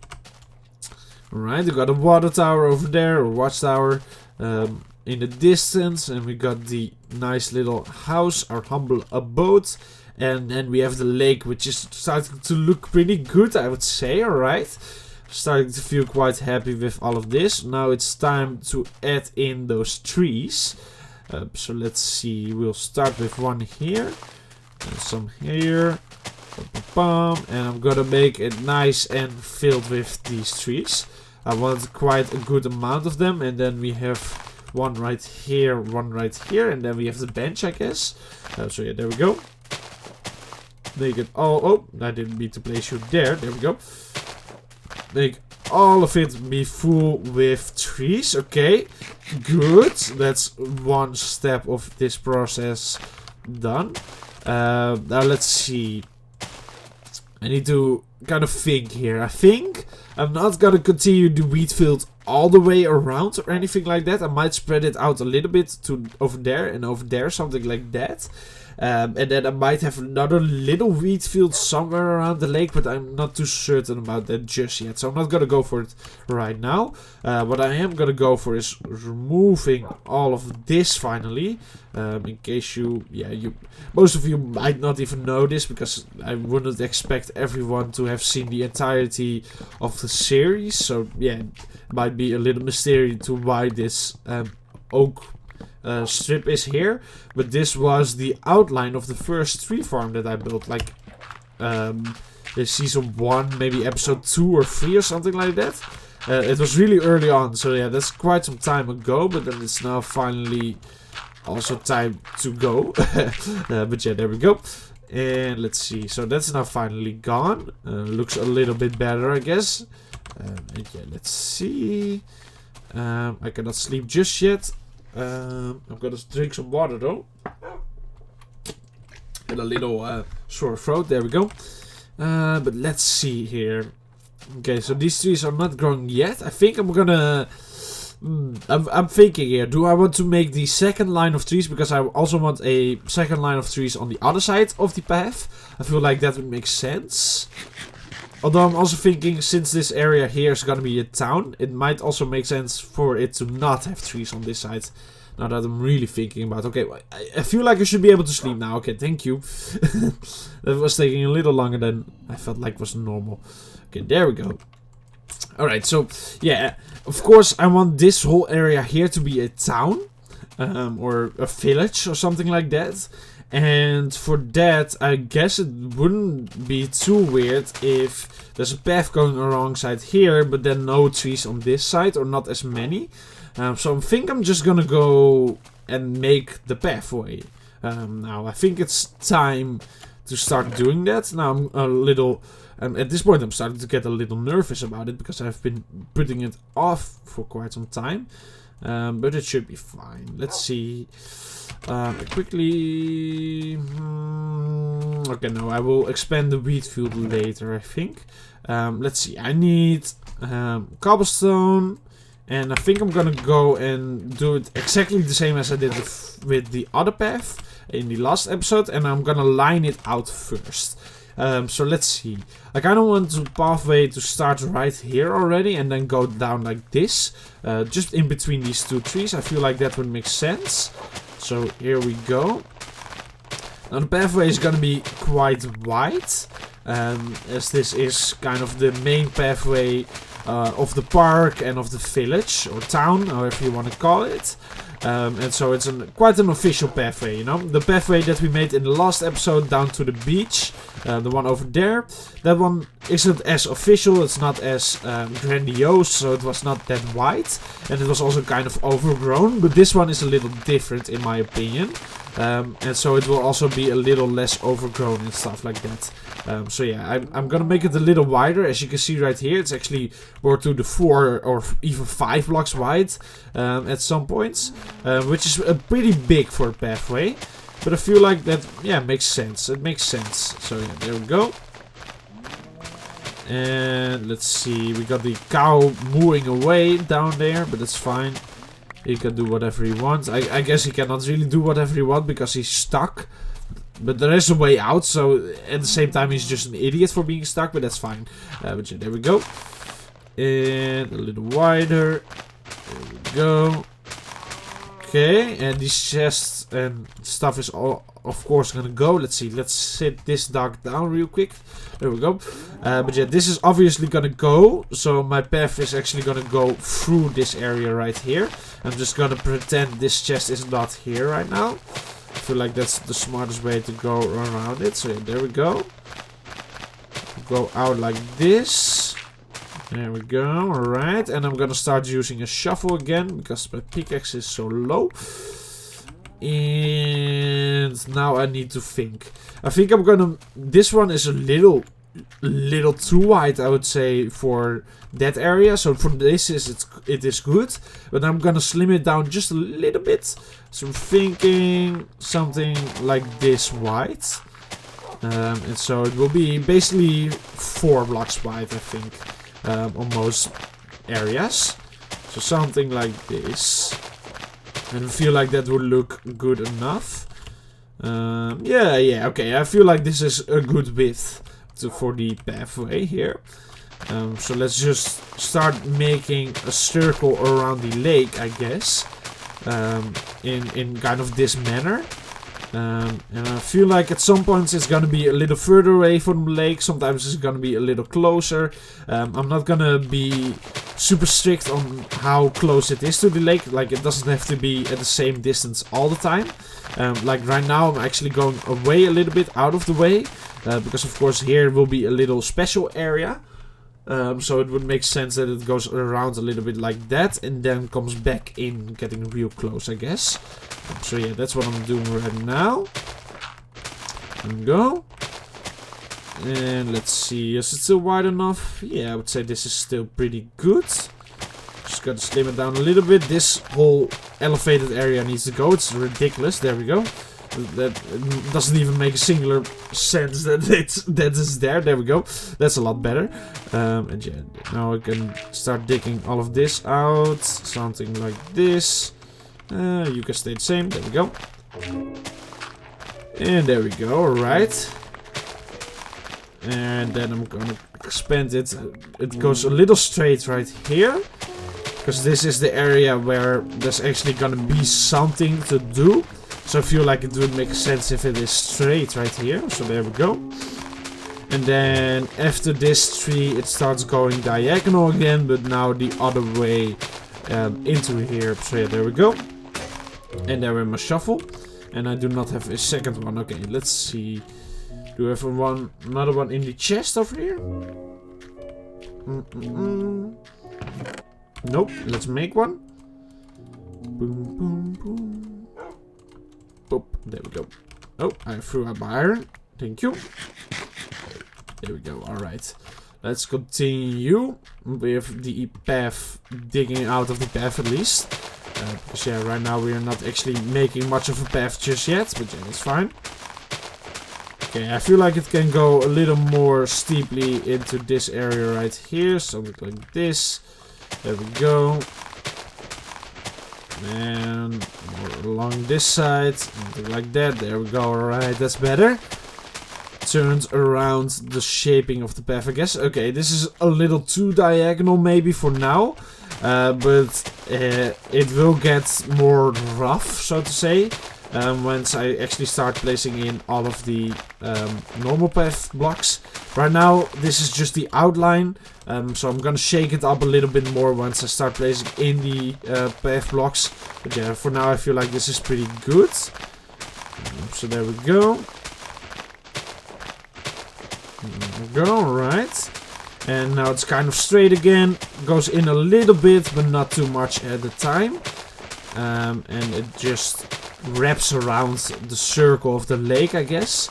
Alright, we got a water tower over there, or watchtower in the distance. And we got the nice little house, our humble abode. And then we have the lake, which is starting to look pretty good, I would say, alright. Starting to feel quite happy with all of this. Now it's time to add in those trees. So let's see, we'll start with one here. And some here. And I'm gonna make it nice and filled with these trees. I want quite a good amount of them. And then we have one right here, one right here. And then we have the bench, I guess. So yeah, there we go. Make it all... Oh, I didn't mean to place you there. There we go. Make all of it be full with trees. Okay, good. That's one step of this process done. Now let's see. I need to kind of think here. I think I'm not gonna continue the wheat field all the way around or anything like that. I might spread it out a little bit to over there and over there, something like that. And then I might have another little wheat field somewhere around the lake, but I'm not too certain about that just yet. So I'm not gonna go for it right now. What I am gonna go for is removing all of this finally. In case most of you might not even know this, because I wouldn't expect everyone to have seen the entirety of the series. So yeah, it might be a little mystery to why this oak strip is here, but this was the outline of the first tree farm that I built, like season 1, maybe episode 2 or 3 or something like that. It was really early on, so yeah, that's quite some time ago, but then it's now finally also time to go. But yeah, there we go. And let's see, so that's now finally gone. Looks a little bit better, I guess. And yeah, let's see. I cannot sleep just yet. I'm gonna drink some water though. And a little sore throat, there we go. But let's see here. Okay, so these trees are not growing yet. I think I'm gonna... I'm thinking here, do I want to make the second line of trees? Because I also want a second line of trees on the other side of the path. I feel like that would make sense. Although I'm also thinking, since this area here is gonna be a town, it might also make sense for it to not have trees on this side. Now that I'm really thinking about... Okay, I feel like I should be able to sleep now. Okay, thank you. That was taking a little longer than I felt like was normal. Okay, there we go. Alright, so, yeah, of course I want this whole area here to be a town. Or a village or something like that. And for that, I guess it wouldn't be too weird if there's a path going alongside here, but then no trees on this side, or not as many. So I think I'm just gonna go and make the pathway. Now, I think it's time to start doing that. Now, I'm a little... at this point, I'm starting to get a little nervous about it, because I've been putting it off for quite some time. But it should be fine. Let's see. Quickly... okay, no, I will expand the wheat field later, I think. Let's see. I need cobblestone. And I think I'm gonna go and do it exactly the same as I did with the other path in the last episode. And I'm gonna line it out first. So let's see. I kind of want the pathway to start right here already and then go down like this. Just in between these two trees. I feel like that would make sense. So here we go. Now the pathway is gonna be quite wide. As this is kind of the main pathway of the park and of the village or town, however you want to call it. And so it's quite an official pathway, you know. The pathway that we made in the last episode down to the beach, the one over there, that one isn't as official, it's not as grandiose, so it was not that wide. And it was also kind of overgrown, but this one is a little different in my opinion. And so it will also be a little less overgrown and stuff like that. So yeah, I'm gonna make it a little wider. As you can see right here, it's actually more to the 4 or even 5 blocks wide at some points. Which is pretty big for a pathway. But I feel like that, yeah, makes sense. It makes sense. So yeah, there we go. And let's see, we got the cow mooing away down there, but that's fine. He can do whatever he wants. I guess he cannot really do whatever he wants because he's stuck. But there is a way out, so at the same time he's just an idiot for being stuck, but that's fine. But yeah, there we go. And a little wider. There we go. Okay, and these chests and stuff is all, of course, gonna go. Let's see, let's sit this dog down real quick. There we go. But yeah, this is obviously gonna go. So my path is actually gonna go through this area right here. I'm just gonna pretend this chest is not here right now. I feel like that's the smartest way to go around it. So yeah, there we go. Go out like this. There we go, alright. And I'm gonna start using a shovel again because my pickaxe is so low. And now I need to think. I think I'm gonna... This one is a little too wide, I would say, for that area. So for this, it is good. But I'm gonna slim it down just a little bit. So I'm thinking something like this wide. And so it will be basically 4 blocks wide, I think. On most areas. So something like this. And I feel like that would look good enough. Yeah, okay. I feel like this is a good width for the pathway here. So let's just start making a circle around the lake, I guess. In kind of this manner. And I feel like at some points it's gonna be a little further away from the lake. Sometimes it's gonna be a little closer. I'm not gonna be super strict on how close it is to the lake. Like, it doesn't have to be at the same distance all the time. Like right now I'm actually going away a little bit out of the way. Because of course here will be a little special area. So it would make sense that it goes around a little bit like that and then comes back in, getting real close, I guess. So yeah, that's what I'm doing right now. And go. And let's see, is it still wide enough? Yeah, I would say this is still pretty good. Just gotta slim it down a little bit. This whole elevated area needs to go. It's ridiculous. There we go. That doesn't even make a singular sense that that is there. There we go. That's a lot better. And yeah, now I can start digging all of this out. Something like this. You can stay the same. There we go. And there we go. Alright. And then I'm gonna expand it. It goes a little straight right here. Because this is the area where there's actually gonna be something to do. So I feel like it would make sense if it is straight right here. So there we go. And then after this tree it starts going diagonal again. But now the other way into here. So yeah, there we go. And there we have my shovel. And I do not have a second one. Okay, let's see. Do I have another one in the chest over here? Nope, let's make one. Boom, boom, boom. Boop, there we go. Oh, I threw out my iron. Thank you. There we go, alright. Let's continue with the path, digging out of the path at least. Because yeah, right now we are not actually making much of a path just yet, but yeah, that's fine. Okay, I feel like it can go a little more steeply into this area right here, something like this. There we go. And more along this side, something like that. There we go. Alright, that's better. Turns around the shaping of the path, I guess. Okay, this is a little too diagonal maybe for now. But it will get more rough, so to say. Once I actually start placing in all of the normal path blocks. Right now, this is just the outline, so I'm gonna shake it up a little bit more once I start placing in the path blocks. But yeah, for now I feel like this is pretty good. So there we go. There we go, right. And now it's kind of straight again. Goes in a little bit, but not too much at a time. And it just wraps around the circle of the lake, I guess.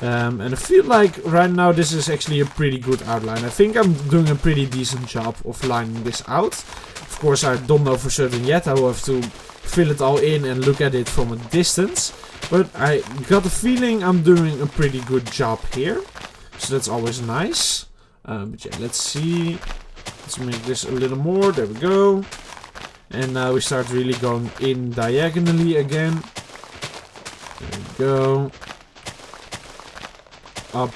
And I feel like right now this is actually a pretty good outline. I think I'm doing a pretty decent job of lining this out. Of course, I don't know for certain yet. I will have to fill it all in and look at it from a distance. But I got the feeling I'm doing a pretty good job here. So that's always nice. But yeah, let's see. Let's make this a little more. There we go. And now we start really going in diagonally again. There we go. Up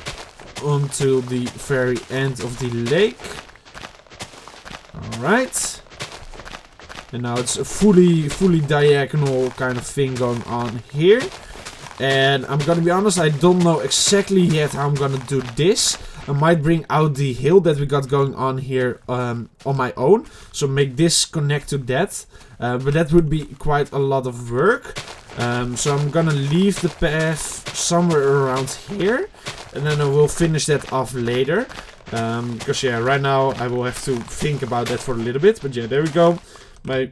onto the very end of the lake. Alright. And now it's a fully diagonal kind of thing going on here. And I'm gonna be honest, I don't know exactly yet how I'm gonna do this. I might bring out the hill that we got going on here on my own. So make this connect to that. But that would be quite a lot of work. So I'm gonna leave the path somewhere around here. And then I will finish that off later. Because yeah, right now I will have to think about that for a little bit. But yeah, there we go. My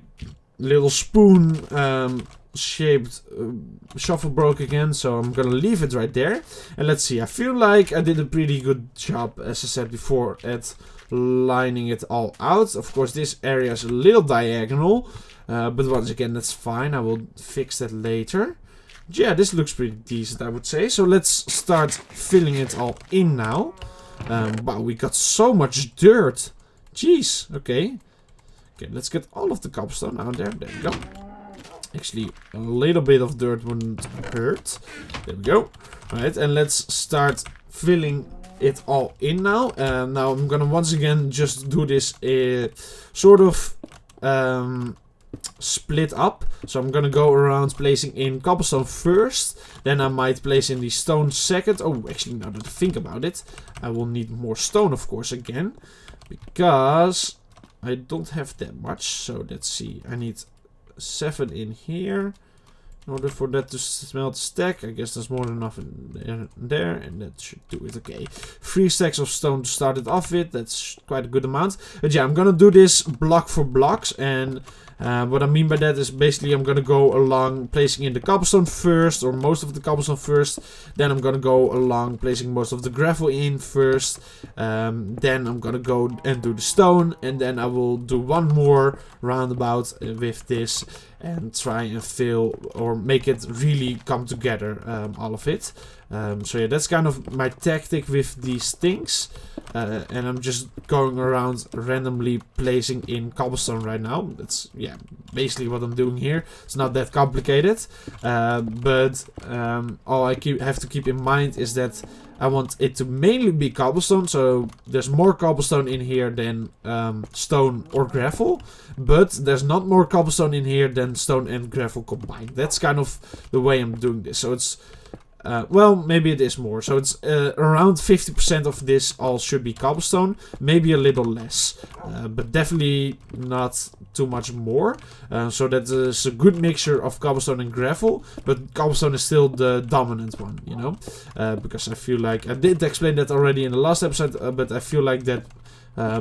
little spoon shaped shovel broke again, so I'm gonna leave it right there. And let's see, I feel like I did a pretty good job, as I said before, at lining it all out. Of course, this area is a little diagonal, but once again, that's fine. I will fix that later. Yeah, this looks pretty decent, I would say. So let's start filling it all in now. Wow, we got so much dirt. Jeez, okay. Okay, let's get all of the cobblestone out there. There we go. Actually, a little bit of dirt wouldn't hurt. There we go. Alright, and let's start filling it all in now. Now I'm gonna once again just do this sort of split up. So I'm gonna go around placing in cobblestone first. Then I might place in the stone second. Oh, actually, now that I think about it, I will need more stone, of course, again. Because I don't have that much. So let's see. I need 7 in here in order for that to smelt stack. I guess there's more than enough in there, and that should do it. Okay, 3 stacks of stone to start it off with. That's quite a good amount. But yeah, I'm gonna do this block for blocks, and what I mean by that is basically I'm gonna go along placing in the cobblestone first, or most of the cobblestone first. Then I'm gonna go along placing most of the gravel in first. Then I'm gonna go and do the stone, and then I will do one more roundabout with this and try and fill or make it really come together, all of it. So yeah, that's kind of my tactic with these things. And I'm just going around randomly placing in cobblestone right now. That's, yeah, basically what I'm doing here. It's not that complicated. But all I have to keep in mind is that I want it to mainly be cobblestone. So there's more cobblestone in here than stone or gravel. But there's not more cobblestone in here than stone and gravel combined. That's kind of the way I'm doing this. So it's well, maybe it is more. So it's around 50% of this all should be cobblestone. Maybe a little less. But definitely not too much more. So that is a good mixture of cobblestone and gravel. But cobblestone is still the dominant one, you know. Because I feel like I did explain that already in the last episode. But I feel like that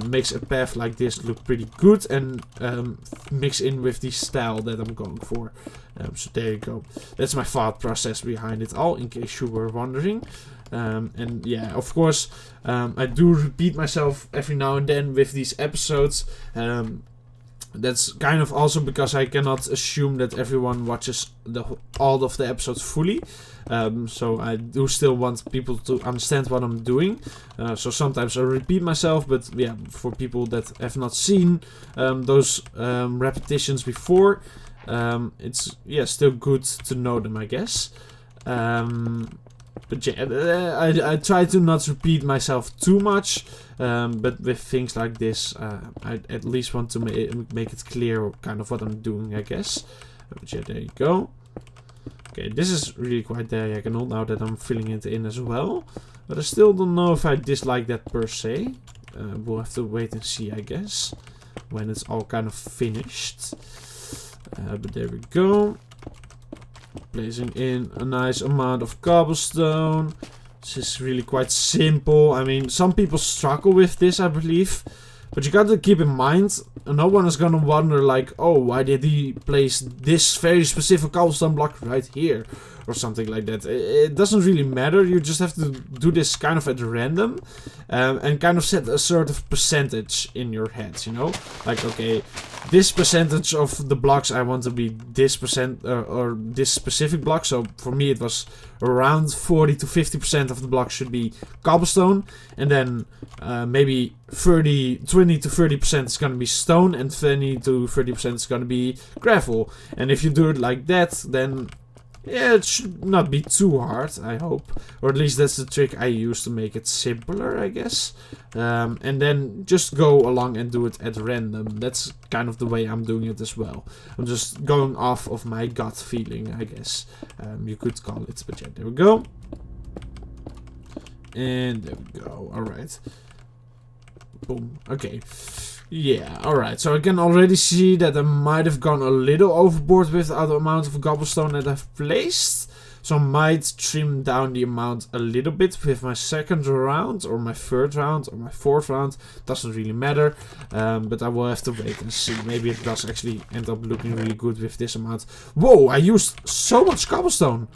makes a path like this look pretty good and mix in with the style that I'm going for. So there you go. That's my thought process behind it all, in case you were wondering. And yeah, of course, I do repeat myself every now and then with these episodes. That's kind of also because I cannot assume that everyone watches all of the episodes fully. So I do still want people to understand what I'm doing. So sometimes I repeat myself, but yeah, for people that have not seen those repetitions before, it's still good to know them, I guess. But yeah, I try to not repeat myself too much, but with things like this, I at least want to make it clear kind of what I'm doing, I guess. But yeah, there you go. Okay, this is really quite diagonal now that I'm filling it in as well. But I still don't know if I dislike that per se. We'll have to wait and see, I guess, when it's all kind of finished. But there we go. Placing in a nice amount of cobblestone. This is really quite simple. I mean, some people struggle with this, I believe. But you gotta keep in mind, no one is gonna wonder like, oh, why did he place this very specific cobblestone block right here? Or something like that. It doesn't really matter. You just have to do this kind of at random. And kind of set a sort of percentage in your head, you know? Like, okay, this percentage of the blocks I want to be this percent or this specific block. So for me it was around 40 to 50% of the blocks should be cobblestone. And then maybe 20 to 30% is going to be stone. And 20 to 30% is going to be gravel. And if you do it like that, then yeah, it should not be too hard, I hope. Or at least that's the trick I use to make it simpler, I guess. And then just go along and do it at random. That's kind of the way I'm doing it as well. I'm just going off of my gut feeling, I guess. You could call it, but yeah, there we go. And there we go, alright. Boom, okay. Yeah, alright, so I can already see that I might have gone a little overboard with the amount of cobblestone that I've placed. So I might trim down the amount a little bit with my second round, or my third round, or my fourth round. Doesn't really matter, but I will have to wait and see. Maybe it does actually end up looking really good with this amount. Whoa, I used so much cobblestone!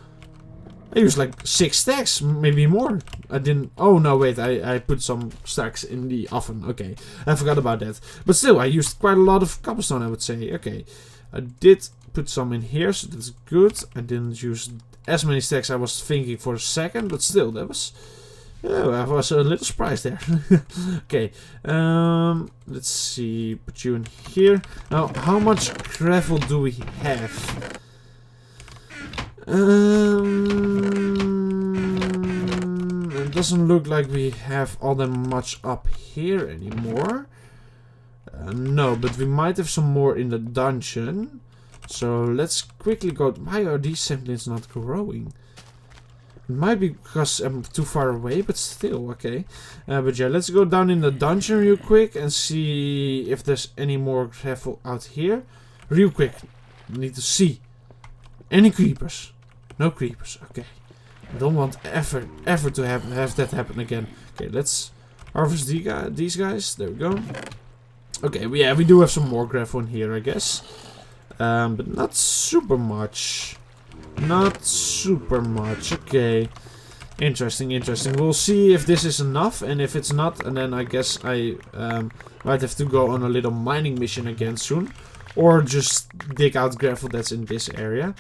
I used like 6 stacks, maybe more. I didn't... Oh, no, wait. I put some stacks in the oven. Okay. I forgot about that. But still, I used quite a lot of cobblestone, I would say. Okay. I did put some in here, so that's good. I didn't use as many stacks I was thinking for a second. But still, that was... Yeah, I was a little surprised there. Okay. Let's see. Put you in here. Now, how much gravel do we have? It doesn't look like we have all that much up here anymore. No, but we might have some more in the dungeon. So let's quickly go. Why are these saplings not growing? It might be because I'm too far away, but still, okay. But yeah, let's go down in the dungeon real quick and see if there's any more gravel out here. Real quick. I need to see. Any creepers? No creepers, okay. I don't want ever to have that happen again. Okay, let's harvest these guys. There we go. Okay, yeah, we do have some more gravel in here, I guess. But not super much. Not super much, okay. Interesting, interesting. We'll see if this is enough, and if it's not, and then I guess I might have to go on a little mining mission again soon. Or just dig out gravel that's in this area.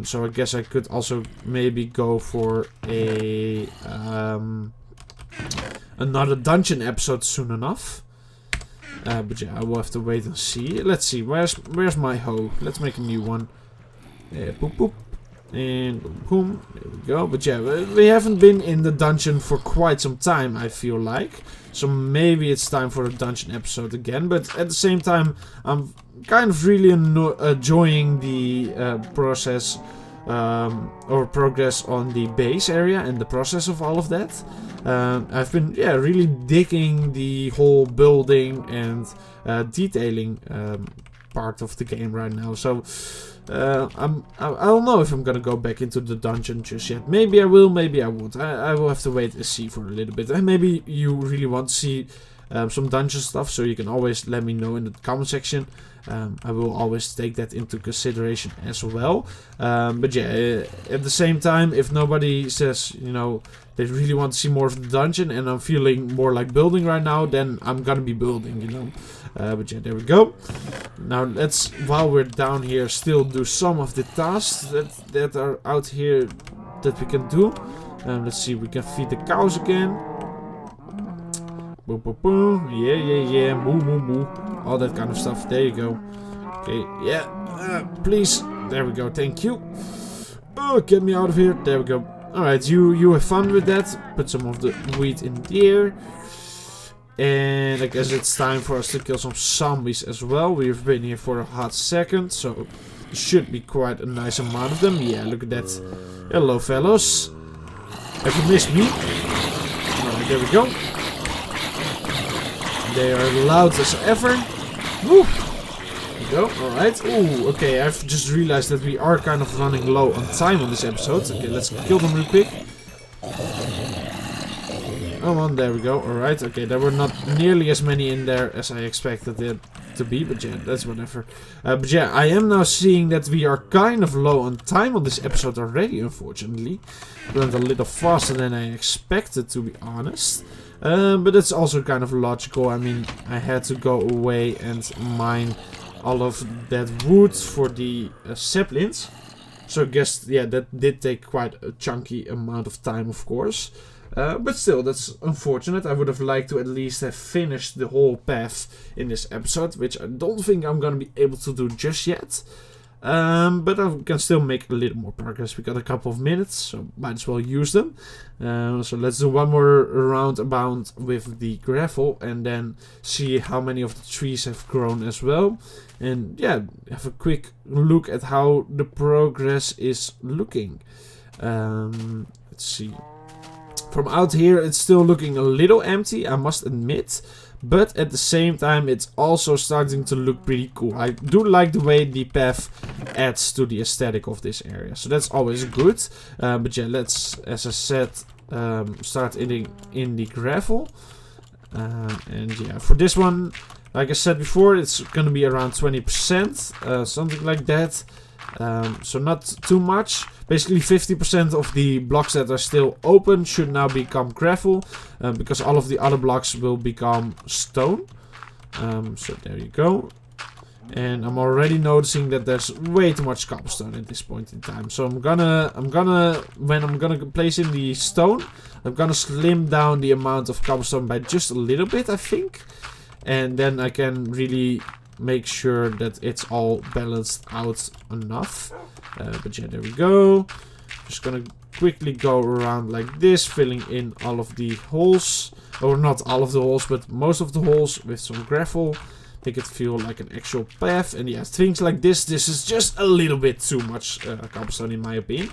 So I guess I could also maybe go for a another dungeon episode soon enough. But yeah, I will have to wait and see. Let's see, where's my hoe? Let's make a new one. Boop boop. And boom, boom. There we go. But yeah, we haven't been in the dungeon for quite some time, I feel like. So maybe it's time for a dungeon episode again. But at the same time, I'm kind of really enjoying the process or progress on the base area and the process of all of that. I've been really digging the whole building and detailing part of the game right now. So I don't know if I'm gonna go back into the dungeon just yet. Maybe I will, maybe I won't. I will have to wait and see for a little bit. And maybe you really want to see some dungeon stuff, so you can always let me know in the comment section. I will always take that into consideration as well. But yeah, at the same time, if nobody says, you know, they really want to see more of the dungeon and I'm feeling more like building right now, then I'm gonna be building, you know. But yeah, there we go. Now let's, while we're down here, still do some of the tasks that are out here that we can do. Let's see, we can feed the cows again. Boom, boom, boom. Yeah. Moo, moo, moo. All that kind of stuff. There you go. Okay, yeah. Please. There we go. Thank you. Oh, get me out of here. There we go. Alright, you have fun with that. Put some of the wheat in there. And I guess it's time for us to kill some zombies as well. We've been here for a hot second, so there should be quite a nice amount of them. Yeah, look at that. Hello, fellows. Have you missed me? Alright, there we go. They are loud as ever. Woo! There we go. Alright. Ooh, okay, I've just realized that we are kind of running low on time on this episode. Okay, let's kill them real quick. Come on, there we go. Alright, okay, there were not nearly as many in there as I expected it to be, but yeah, that's whatever. But yeah, I am now seeing that we are kind of low on time on this episode already, unfortunately. Went a little faster than I expected, to be honest. But it's also kind of logical. I mean, I had to go away and mine all of that wood for the saplings. So I guess, yeah, that did take quite a chunky amount of time, of course. But still, that's unfortunate. I would have liked to at least have finished the whole path in this episode, which I don't think I'm going to be able to do just yet. But I can still make a little more progress. We got a couple of minutes, so might as well use them. So let's do one more roundabout with the gravel and then see how many of the trees have grown as well. And yeah, have a quick look at how the progress is looking. Let's see. From out here, it's still looking a little empty, I must admit. But at the same time, it's also starting to look pretty cool. I do like the way the path adds to the aesthetic of this area. So that's always good. But yeah, let's, as I said, start in the gravel. And yeah, for this one, like I said before, it's going to be around 20%. Something like that. So not too much. Basically 50% of the blocks that are still open should now become gravel. Because all of the other blocks will become stone. So there you go. And I'm already noticing that there's way too much cobblestone at this point in time. So when I'm gonna place in the stone, I'm gonna slim down the amount of cobblestone by just a little bit, I think. And then I can really make sure that it's all balanced out enough. But yeah, there we go. Just gonna quickly go around like this, filling in all of the holes. Or not all of the holes, but most of the holes with some gravel. Make it feel like an actual path. And yeah, things like this. This is just a little bit too much cobblestone in my opinion.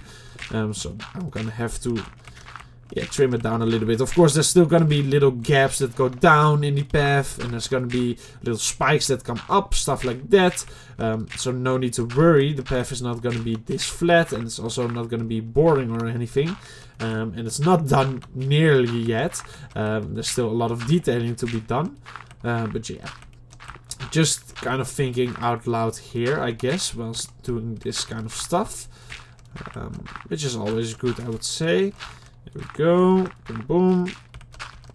So I'm gonna have to trim it down a little bit. Of course, there's still gonna be little gaps that go down in the path. And there's gonna be little spikes that come up. Stuff like that. So no need to worry. The path is not gonna be this flat. And it's also not gonna be boring or anything. And it's not done nearly yet. There's still a lot of detailing to be done. But yeah. Just kind of thinking out loud here, I guess, whilst doing this kind of stuff. Which is always good, I would say. There we go. Boom, boom.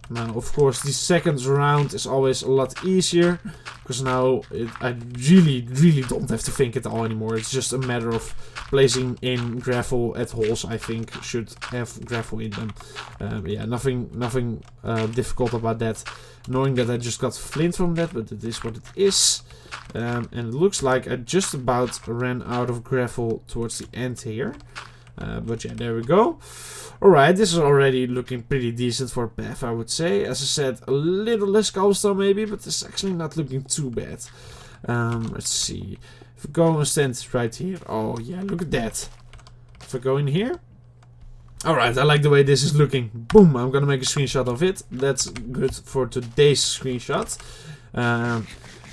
Now, of course, the second round is always a lot easier. Because now I really don't have to think it all anymore. It's just a matter of placing in gravel at holes, I think, should have gravel in them. Yeah, nothing difficult about that. Knowing that I just got flint from that, but it is what it is. And it looks like I just about ran out of gravel towards the end here. But yeah, there we go. Alright, this is already looking pretty decent for a path, I would say. As I said, a little less cobblestone maybe, but it's actually not looking too bad. Let's see. If we go and stand right here. Oh yeah, look at that. If I go in here. Alright, I like the way this is looking. Boom, I'm gonna make a screenshot of it. That's good for today's screenshot.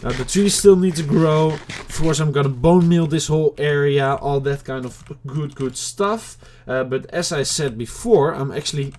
The trees still need to grow. Of course, I'm gonna bone meal this whole area, all that kind of good stuff. But as I said before, I'm actually,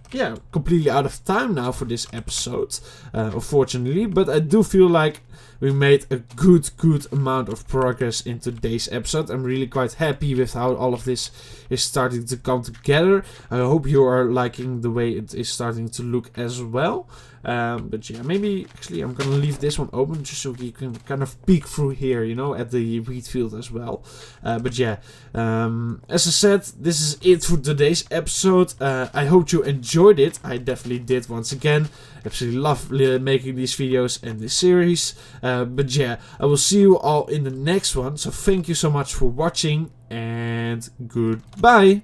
completely out of time now for this episode, unfortunately. But I do feel like we made a good amount of progress in today's episode. I'm really quite happy with how all of this is starting to come together. I hope you are liking the way it is starting to look as well. But yeah, maybe actually I'm gonna leave this one open just so you can kind of peek through here, you know, at the wheat field as well. But yeah, as I said, this is it for today's episode. I hope you enjoyed it. I definitely did once again. Absolutely love making these videos and this series. But yeah, I will see you all in the next one. So thank you so much for watching and goodbye.